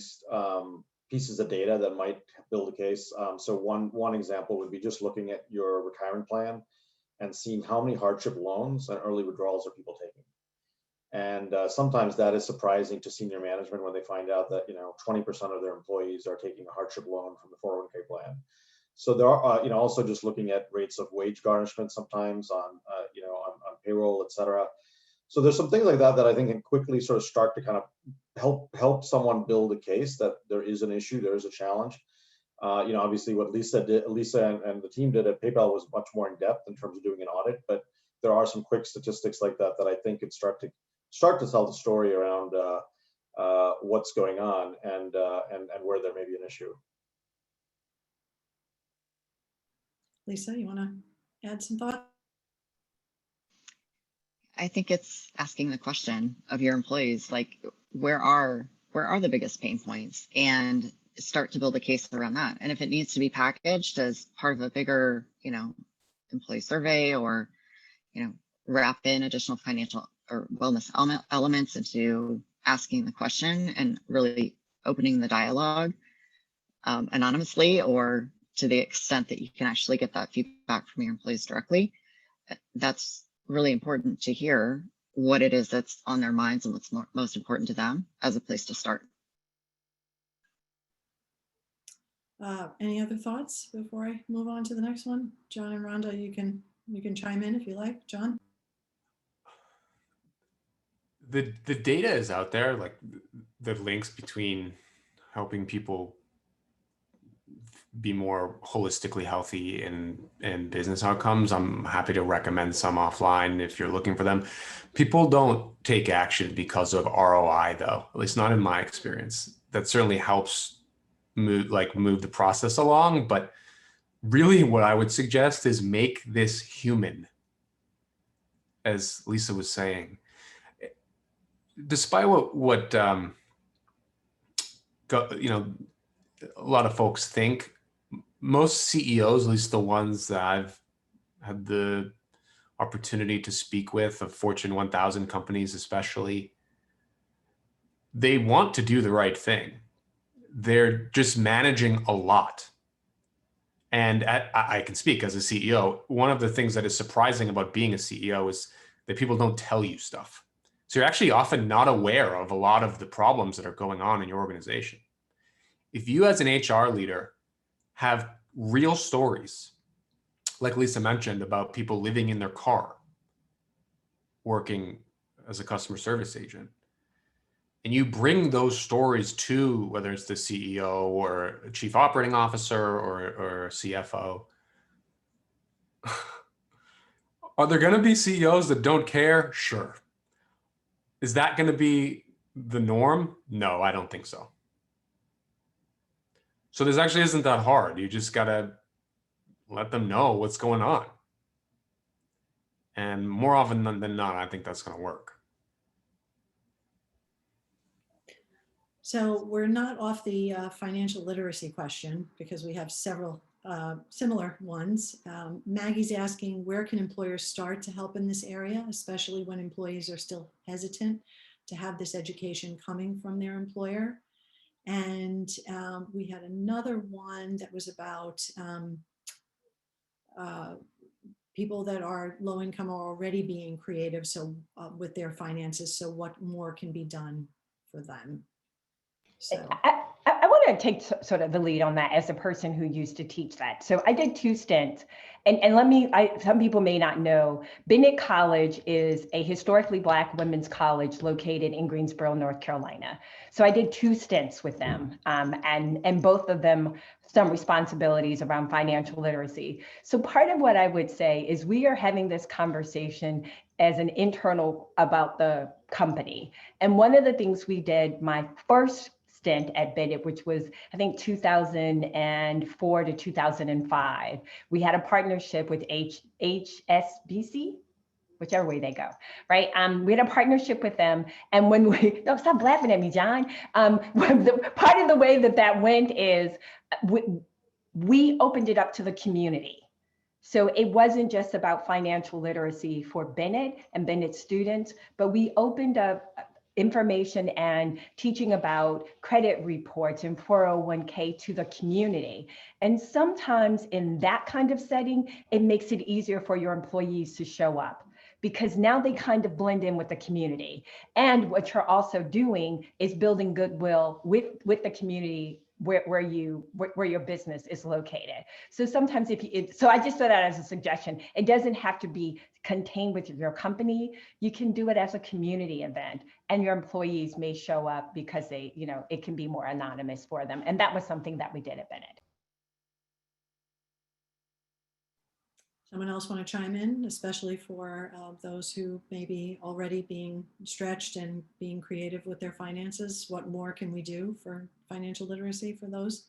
pieces of data that might build a case. So one example would be just looking at your retirement plan and seeing how many hardship loans and early withdrawals are people taking. And sometimes that is surprising to senior management when they find out that 20% of their employees are taking a hardship loan from the 401k plan. So there are also just looking at rates of wage garnishment sometimes on on payroll, et cetera. So there's some things like that that I think can quickly sort of start to kind of help someone build a case that there is an issue, there is a challenge. Obviously what Lisa and the team did at PayPal was much more in depth in terms of doing an audit, but there are some quick statistics like that that I think could start to tell the story around what's going on and where there may be an issue. Lisa, you want to add some thought? I think it's asking the question of your employees, like, where are the biggest pain points, and start to build a case around that. And if it needs to be packaged as part of a bigger, employee survey, or, wrap in additional financial or wellness elements into asking the question and really opening the dialogue anonymously, or to the extent that you can actually get that feedback from your employees directly, that's really important to hear what it is that's on their minds and what's most important to them as a place to start. Any other thoughts before I move on to the next one? John and Rhonda, you can chime in if you like. John? The data is out there, like the links between helping people be more holistically healthy in business outcomes. I'm happy to recommend some offline if you're looking for them. People don't take action because of ROI, though, at least not in my experience. That certainly helps move the process along, but really what I would suggest is make this human. As Lisa was saying, despite what a lot of folks think, most CEOs, at least the ones that I've had the opportunity to speak with, of Fortune 1000 companies especially, they want to do the right thing. They're just managing a lot. And I can speak as a CEO. One of the things that is surprising about being a CEO is that people don't tell you stuff. So you're actually often not aware of a lot of the problems that are going on in your organization. If you as an HR leader have real stories, like Lisa mentioned, about people living in their car, working as a customer service agent, and you bring those stories to, whether it's the CEO or a chief operating officer or a CFO, are there going to be CEOs that don't care? Sure. Is that going to be the norm? No, I don't think so. So this actually isn't that hard. You just got to let them know what's going on. And more often than not, I think that's going to work. So we're not off the financial literacy question because we have several similar ones. Maggie's asking, where can employers start to help in this area, especially when employees are still hesitant to have this education coming from their employer? And we had another one that was about people that are low income are already being creative, so with their finances, so what more can be done for them? So I want to take sort of the lead on that as a person who used to teach that. So I did 2 stints, and some people may not know, Bennett College is a historically Black women's college located in Greensboro, North Carolina. So I did 2 stints with them, and both of them some responsibilities around financial literacy. So part of what I would say is we are having this conversation as an internal about the company. And one of the things we did my first stint at Bennett, which was, I think, 2004 to 2005. We had a partnership with HSBC, whichever way they go, right? We had a partnership with them. And when we, no, stop laughing at me, John. Part of the way that went is we opened it up to the community. So it wasn't just about financial literacy for Bennett and Bennett students, but we opened up information and teaching about credit reports and 401k to the community. And sometimes in that kind of setting, it makes it easier for your employees to show up, because now they kind of blend in with the community. And what you're also doing is building goodwill with the community where your business is located. So sometimes so I just throw that as a suggestion. It doesn't have to be contained with your company. You can do it as a community event, and your employees may show up because they, it can be more anonymous for them. And that was something that we did at Bennett. Someone else want to chime in, especially for those who may be already being stretched and being creative with their finances? What more can we do for financial literacy for those?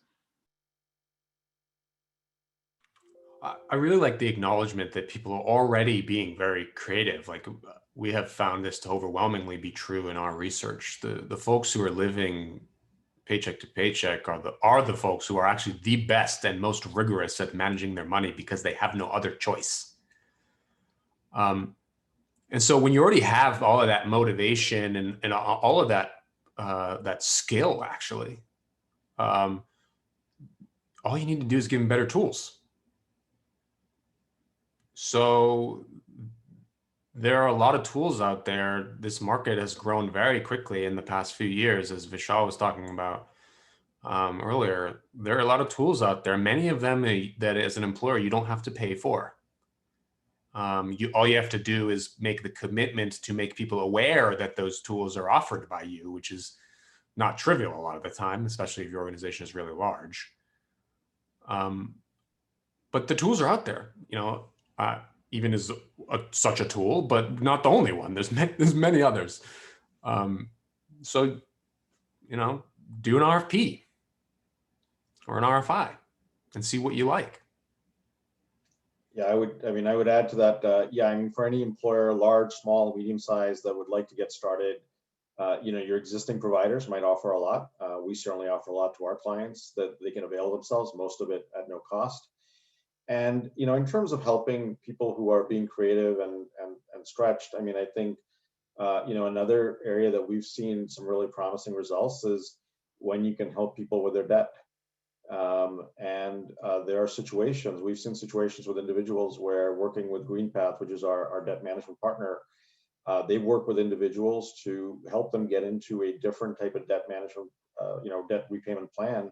I really like the acknowledgement that people are already being very creative. Like, we have found this to overwhelmingly be true in our research. The folks who are living paycheck to paycheck are the folks who are actually the best and most rigorous at managing their money because they have no other choice. And so when you already have all of that motivation and all of that that skill, actually, all you need to do is give them better tools. So there are a lot of tools out there. This market has grown very quickly in the past few years, as Vishal was talking about earlier. There are a lot of tools out there, many of them that as an employer, you don't have to pay for. All you have to do is make the commitment to make people aware that those tools are offered by you, which is not trivial a lot of the time, especially if your organization is really large. But the tools are out there, even as such a tool, but not the only one. There's many others. So, do an RFP or an RFI and see what you like. Yeah, I would add to that. For any employer, large, small, medium-sized, that would like to get started, your existing providers might offer a lot. We certainly offer a lot to our clients that they can avail themselves, most of it at no cost. And, in terms of helping people who are being creative and stretched, I think, another area that we've seen some really promising results is when you can help people with their debt. There are situations, we've seen situations with individuals where working with GreenPath, which is our debt management partner, they work with individuals to help them get into a different type of debt management, debt repayment plan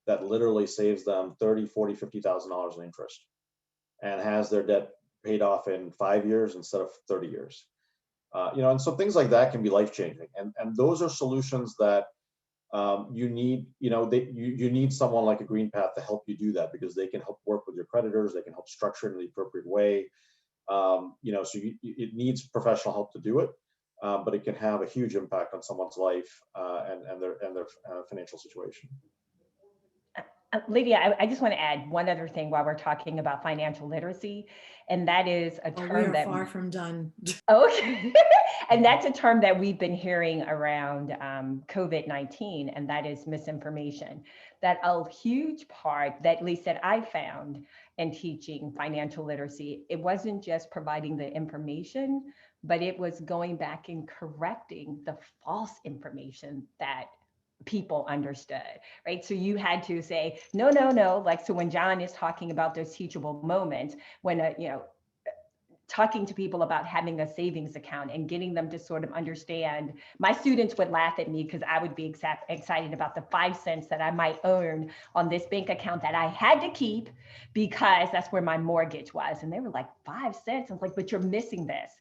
that literally saves them $30,000, $40,000, $50,000 in interest and has their debt paid off in 5 years instead of 30 years. And so things like that can be life-changing. And those are solutions that you need, you need someone like a GreenPath to help you do that, because they can help work with your creditors, they can help structure it in the appropriate way. So it needs professional help to do it, but it can have a huge impact on someone's life and their financial situation. Lydia, I just want to add one other thing while we're talking about financial literacy, and that is a term we are far from done. Okay. And that's a term that we've been hearing around COVID-19, and that is misinformation. That a huge part, that at least that I found in teaching financial literacy, it wasn't just providing the information, but it was going back and correcting the false information that people understood, right? So you had to say, no, like, so when John is talking about those teachable moments, when, talking to people about having a savings account and getting them to sort of understand, my students would laugh at me because I would be excited about the 5 cents that I might earn on this bank account that I had to keep because that's where my mortgage was. And they were like, 5 cents. I was like, but you're missing this.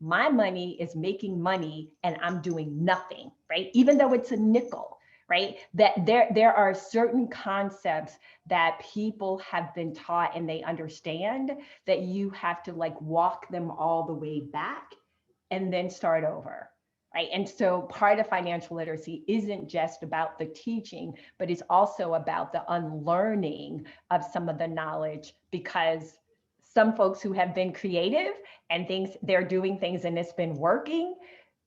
My money is making money and I'm doing nothing, right? Even though it's a nickel. Right? That there are certain concepts that people have been taught and they understand that you have to like walk them all the way back and then start over. right? And so part of financial literacy isn't just about the teaching, but it's also about the unlearning of some of the knowledge, because some folks who have been creative and they're doing things and it's been working,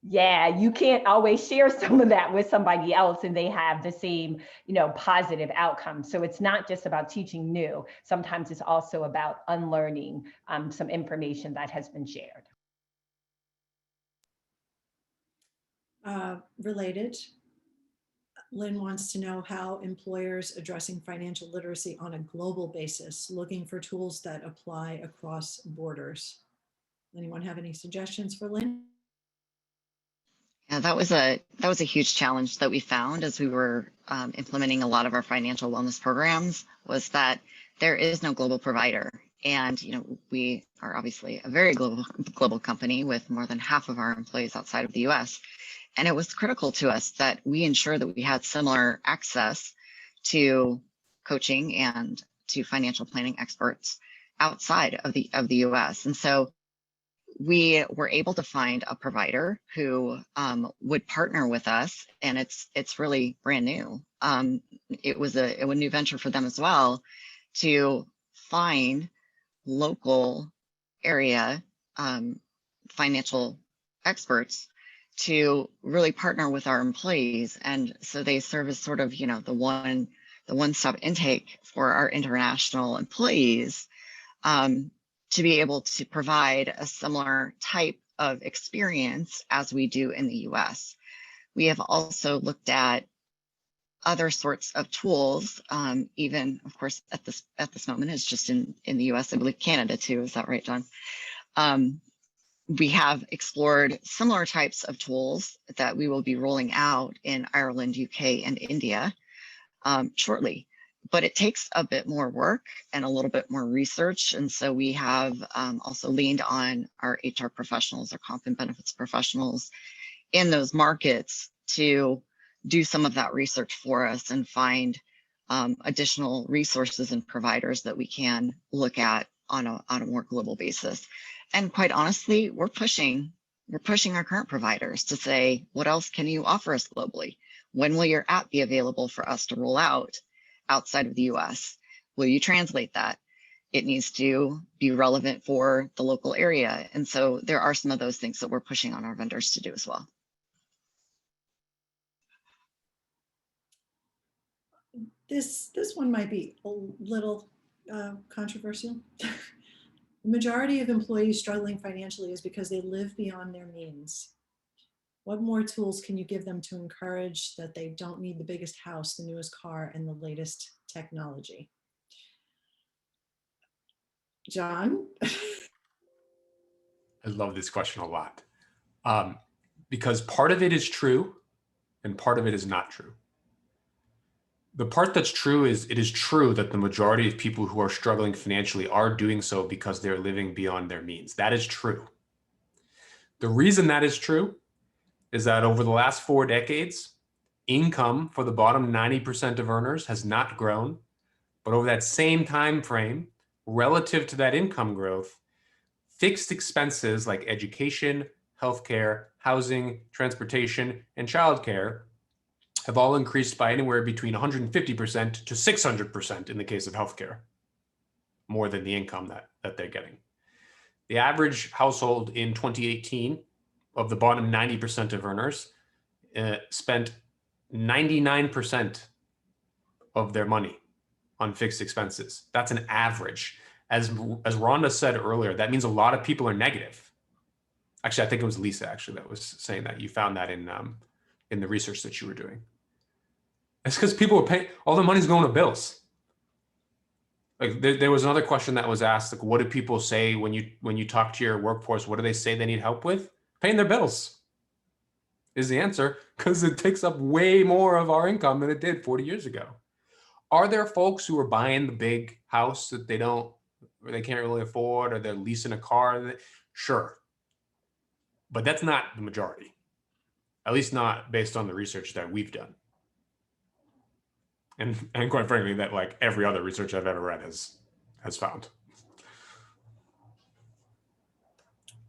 yeah, you can't always share some of that with somebody else and they have the same, positive outcome. So it's not just about teaching new. Sometimes it's also about unlearning some information that has been shared. Related, Lynn wants to know how employers addressing financial literacy on a global basis, looking for tools that apply across borders. Anyone have any suggestions for Lynn? Yeah, that was a huge challenge that we found as we were implementing a lot of our financial wellness programs, was that there is no global provider. And we are obviously a very global company with more than half of our employees outside of the US. And it was critical to us that we ensure that we had similar access to coaching and to financial planning experts outside of the US. And so we were able to find a provider who would partner with us, and it's really brand new. It was a new venture for them as well, to find local area financial experts to really partner with our employees. And so they serve as sort of, the one-stop intake for our international employees, to be able to provide a similar type of experience as we do in the US. We have also looked at other sorts of tools, even, of course, at this moment, it's just in the US, I believe Canada too, is that right, John? We have explored similar types of tools that we will be rolling out in Ireland, UK, and India shortly. But it takes a bit more work and a little bit more research. And so we have also leaned on our HR professionals, our comp and benefits professionals in those markets to do some of that research for us and find additional resources and providers that we can look at on a more global basis. And quite honestly, we're pushing our current providers to say, what else can you offer us globally? When will your app be available for us to roll out outside of the US? Will you translate that? It needs to be relevant for the local area. And so there are some of those things that we're pushing on our vendors to do as well. This one might be a little controversial. The majority of employees struggling financially is because they live beyond their means. What more tools can you give them to encourage that they don't need the biggest house, the newest car, and the latest technology? John? I love this question a lot, because part of it is true and part of it is not true. The part that's true is it is true that the majority of people who are struggling financially are doing so because they're living beyond their means. That is true. The reason that is true is that over the last 4 decades, income for the bottom 90% of earners has not grown, but over that same time frame, relative to that income growth, fixed expenses like education, healthcare, housing, transportation, and childcare have all increased by anywhere between 150% to 600% in the case of healthcare, more than the income that they're getting. The average household in 2018 of the bottom 90% of earners spent 99% of their money on fixed expenses. That's an average. As Rhonda said earlier, that means a lot of people are negative. Actually, I think it was Lisa actually that was saying that. You found that in the research that you were doing. It's because people were paying, all the money's going to bills. Like there was another question that was asked, like, what do people say when you talk to your workforce? What do they say they need help with? Paying their bills is the answer, because it takes up way more of our income than it did 40 years ago. Are there folks who are buying the big house that they can't really afford, or they're leasing a car? Sure. But that's not the majority, at least not based on the research that we've done. And quite frankly, that like every other research I've ever read has found.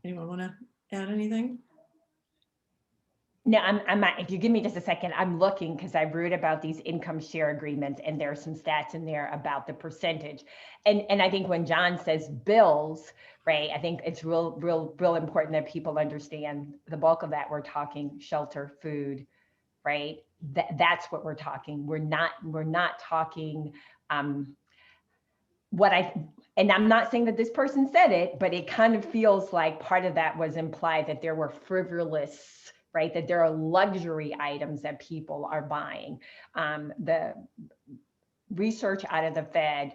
Anyone want to add anything? No, I'm not. If you give me just a second, I'm looking because I wrote about these income share agreements, and there are some stats in there about the percentage. And I think when Jon says bills, right, I think it's real important that people understand the bulk of that. We're talking shelter, food, right? That's what we're talking. We're not talking and I'm not saying that this person said it, but it kind of feels like part of that was implied that there were frivolous, right? That there are luxury items that people are buying. The research out of the Fed,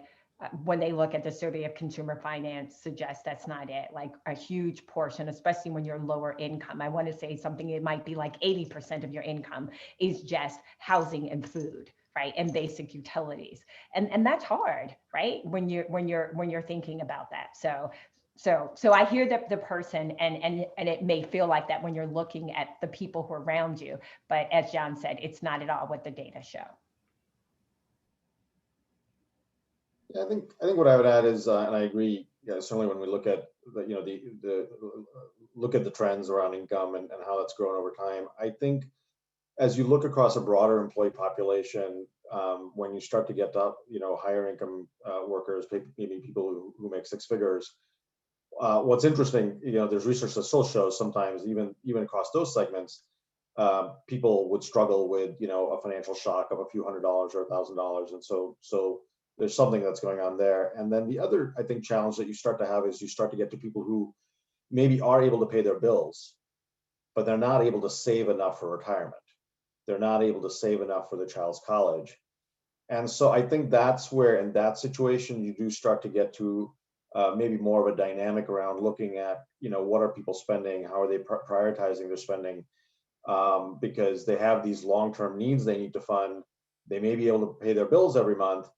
when they look at the survey of consumer finance, suggests that's not it. Like a huge portion, especially when you're lower income. I want to say something, it might be like 80% of your income is just housing and food, right? And basic utilities. And that's hard, right? When you're thinking about that. So I hear the person, and it may feel like that when you're looking at the people who are around you, but as Jon said, it's not at all what the data show. Yeah, I think what I would add is, and I agree, certainly when we look at the look at the trends around income and how that's grown over time, I think as you look across a broader employee population, when you start to get up, higher income workers, maybe people who make six figures, what's interesting, there's research that still shows sometimes even across those segments, people would struggle with a financial shock of a few $100s or $1,000, and so there's something that's going on there. And then the other, I think, challenge that you start to have is you start to get to people who maybe are able to pay their bills, but they're not able to save enough for retirement. They're not able to save enough for their child's college. And so I think that's where, in that situation, you do start to get to maybe more of a dynamic around looking at, what are people spending? How are they prioritizing their spending? Because they have these long-term needs they need to fund. They may be able to pay their bills every month,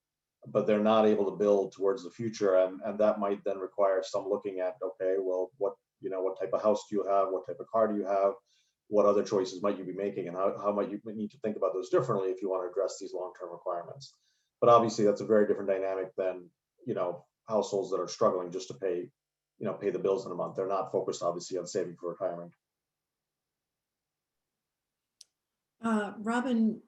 but they're not able to build towards the future. And that might then require some looking at, okay, well, what type of house do you have? What type of car do you have? What other choices might you be making? And how might you need to think about those differently if you want to address these long-term requirements? But obviously that's a very different dynamic than, households that are struggling just to pay the bills in a month. They're not focused obviously on saving for retirement. Robin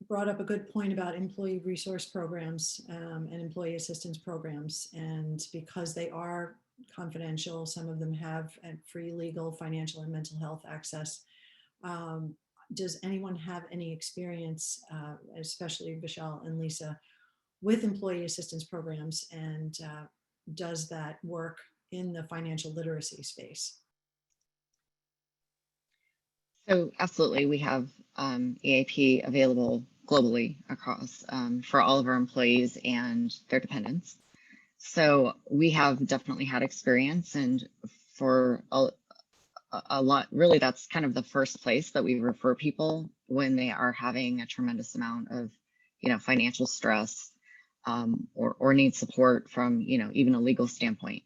brought up a good point about employee resource programs and employee assistance programs. And because they are confidential, some of them have free legal, financial, and mental health access. Does anyone have any experience, especially Vishal and Lisa, with employee assistance programs? And does that work in the financial literacy space? So absolutely, we have EAP available globally across for all of our employees and their dependents. So we have definitely had experience, and for a lot, really, that's kind of the first place that we refer people when they are having a tremendous amount of, financial stress or need support from, even a legal standpoint.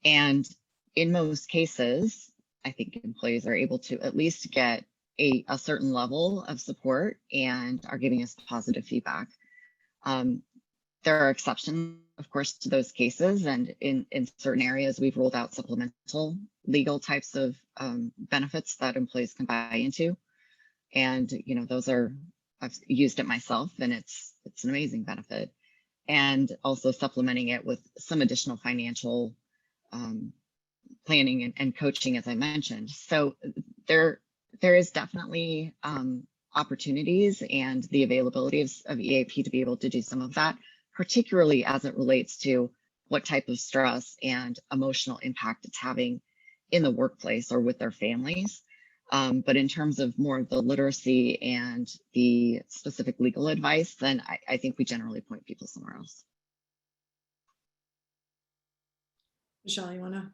And in most cases, I think employees are able to at least get a certain level of support and are giving us positive feedback. There are exceptions, of course, to those cases. And in certain areas, we've rolled out supplemental legal types of benefits that employees can buy into. And, those are, I've used it myself, and it's an amazing benefit. And also supplementing it with some additional financial planning and coaching, as I mentioned. So there is definitely opportunities and the availability of EAP to be able to do some of that, particularly as it relates to what type of stress and emotional impact it's having in the workplace or with their families. But in terms of more of the literacy and the specific legal advice, then I think we generally point people somewhere else. Vishal, you want to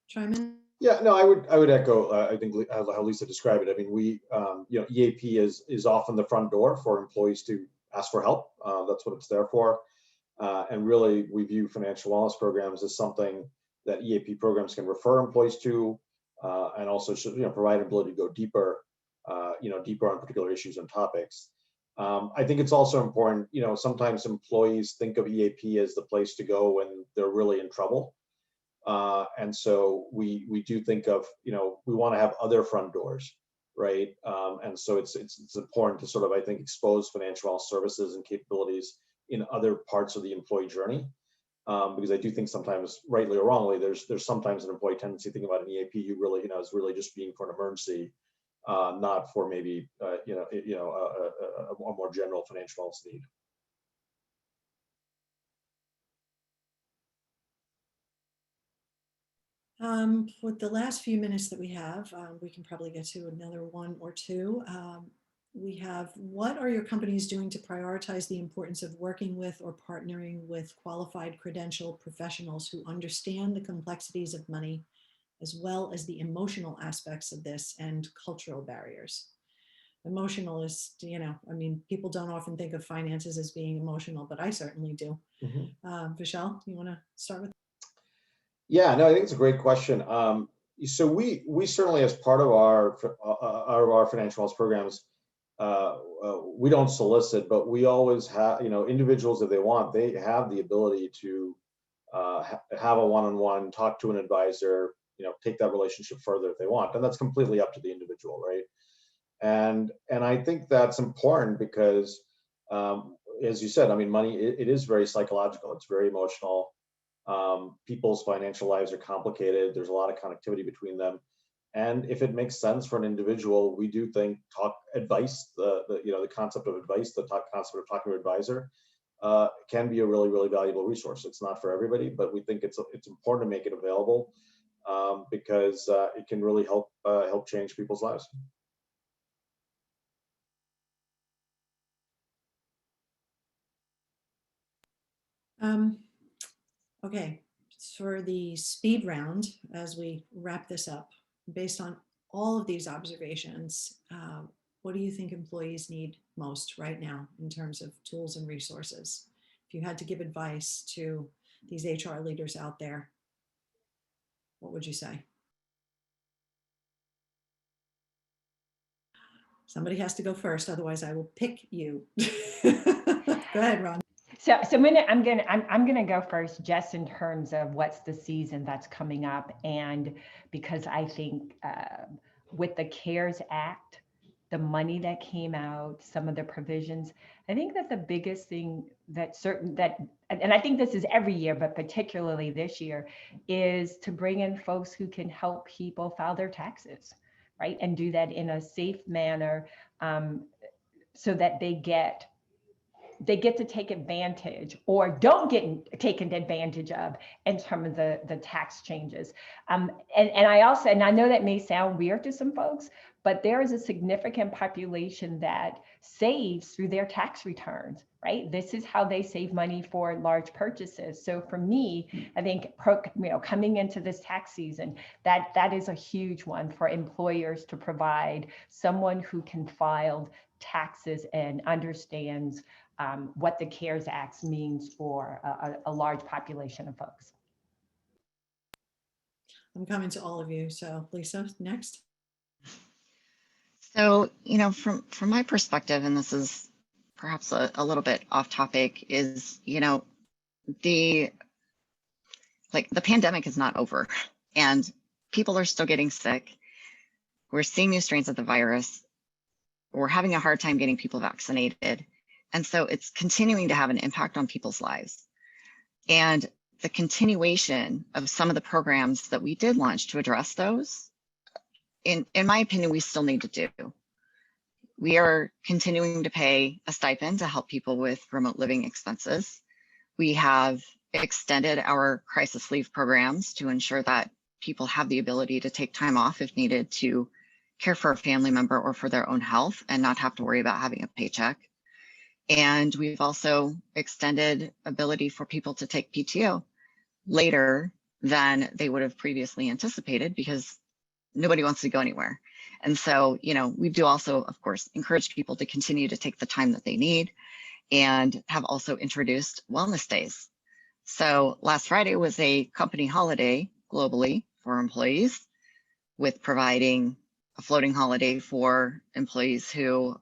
chime in? Yeah, no, I would echo. I think how Lisa described it. I mean, we, EAP is often the front door for employees to ask for help. That's what it's there for. And really, we view financial wellness programs as something that EAP programs can refer employees to, and also should provide an ability to go deeper, deeper on particular issues and topics. I think it's also important. Sometimes employees think of EAP as the place to go when they're really in trouble. And so we do think of, we want to have other front doors right? And so it's important to sort of, I think, expose financial wellness services and capabilities in other parts of the employee journey. Because I do think sometimes, rightly or wrongly, there's sometimes an employee tendency thinking about an EAP you really, is really just being for an emergency, not for maybe a more general financial wellness need. With the last few minutes that we have, we can probably get to another one or two. We have, what are your companies doing to prioritize the importance of working with or partnering with qualified credentialed professionals who understand the complexities of money, as well as the emotional aspects of this and cultural barriers? Emotional is, I mean, people don't often think of finances as being emotional, but I certainly do. Vishal, you want to start with? Yeah, no, I think it's a great question. So we certainly, as part of our financial wellness programs, we don't solicit, but we always have, individuals, if they want, they have the ability to have a one-on-one, talk to an advisor, take that relationship further if they want, and that's completely up to the individual, right? And I think that's important because, as you said, I mean, money, it is very psychological, it's very emotional. People's financial lives are complicated. There's a lot of connectivity between them. And if it makes sense for an individual, we do think advice, the concept of advice, concept of talking to an advisor, can be a really, really valuable resource. It's not for everybody, but we think it's important to make it available because it can really help change people's lives. Okay, for the speed round, as we wrap this up, based on all of these observations, what do you think employees need most right now in terms of tools and resources? If you had to give advice to these HR leaders out there, what would you say? Somebody has to go first, otherwise I will pick you. Go ahead, Ron. So I'm gonna go first, just in terms of what's the season that's coming up, and because I think with the CARES Act, the money that came out, some of the provisions, I think that the biggest thing and I think this is every year, but particularly this year, is to bring in folks who can help people file their taxes, right, and do that in a safe manner, so that they get to take advantage or don't get taken advantage of in terms of the tax changes. And I know that may sound weird to some folks, but there is a significant population that saves through their tax returns, right? This is how they save money for large purchases. So for me, I think, coming into this tax season, that is a huge one for employers to provide someone who can file taxes and understands what the CARES Act means for a large population of folks. I'm coming to all of you. So Lisa, next. So, from my perspective, and this is perhaps a little bit off topic, is, the pandemic is not over and people are still getting sick. We're seeing new strains of the virus. We're having a hard time getting people vaccinated. And so it's continuing to have an impact on people's lives. And the continuation of some of the programs that we did launch to address those, in my opinion, we still need to do. We are continuing to pay a stipend to help people with remote living expenses. We have extended our crisis leave programs to ensure that people have the ability to take time off if needed to care for a family member or for their own health and not have to worry about having a paycheck. And we've also extended ability for people to take PTO later than they would have previously anticipated because nobody wants to go anywhere. And so, we do also, of course, encourage people to continue to take the time that they need, and have also introduced wellness days. So last Friday was a company holiday globally for employees, with providing a floating holiday for employees who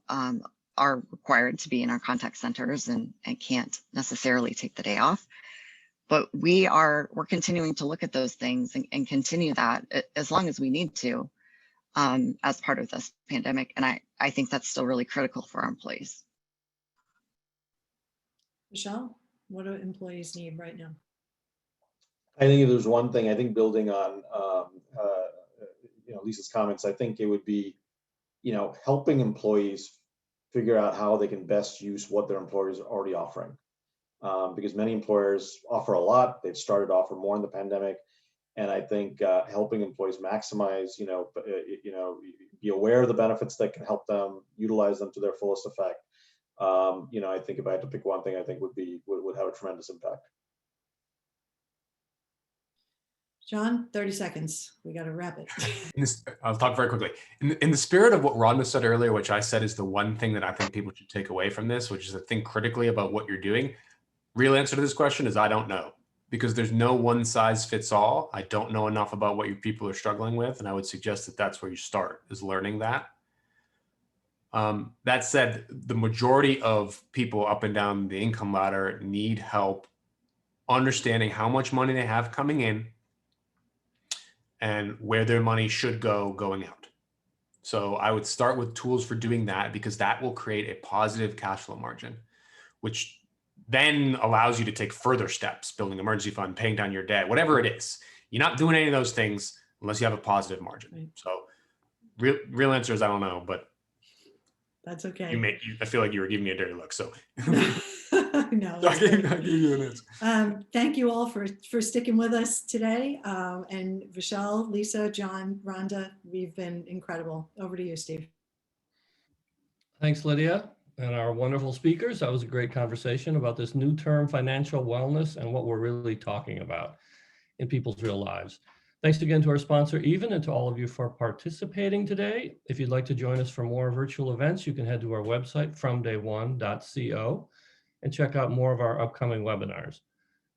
are required to be in our contact centers and can't necessarily take the day off. But we're continuing to look at those things and continue that as long as we need to, as part of this pandemic. And I think that's still really critical for our employees. Vishal, what do employees need right now? I think if there's one thing, I think building on Lisa's comments, I think it would be, helping employees figure out how they can best use what their employers are already offering. Because many employers offer a lot. They've started to offer more in the pandemic. And I think helping employees maximize, be aware of the benefits that can help them utilize them to their fullest effect. I think if I had to pick one thing, I think would have a tremendous impact. Jon, 30 seconds. We got to wrap it. I'll talk very quickly. In the spirit of what Rhonda said earlier, which I said is the one thing that I think people should take away from this, which is to think critically about what you're doing. Real answer to this question is I don't know, because there's no one size fits all. I don't know enough about what your people are struggling with, and I would suggest that that's where you start, is learning that. That said, the majority of people up and down the income ladder need help understanding how much money they have coming in and where their money should go going out. So I would start with tools for doing that, because that will create a positive cash flow margin, which then allows you to take further steps, building an emergency fund, paying down your debt, whatever it is. You're not doing any of those things unless you have a positive margin. Right. So real answer is I don't know, but that's okay. I feel like you were giving me a dirty look. So no. I'll give you an answer. Thank you all for sticking with us today. And Vishal, Lisa, Jon, Rhonda, we've been incredible. Over to you, Steve. Thanks, Lydia, and our wonderful speakers. That was a great conversation about this new term, financial wellness, and what we're really talking about in people's real lives. Thanks again to our sponsor, Even, and to all of you for participating today. If you'd like to join us for more virtual events, you can head to our website, fromday1.co, and check out more of our upcoming webinars.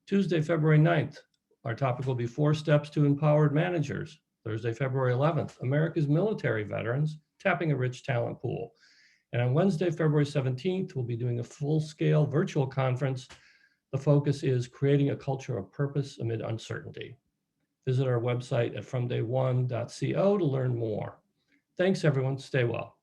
Tuesday, February 9th, our topic will be 4 Steps to Empowered Managers. Thursday, February 11th, America's Military Veterans, Tapping a Rich Talent Pool. And on Wednesday, February 17th, we'll be doing a full-scale virtual conference. The focus is creating a culture of purpose amid uncertainty. Visit our website at fromday1.co to learn more. Thanks, everyone. Stay well.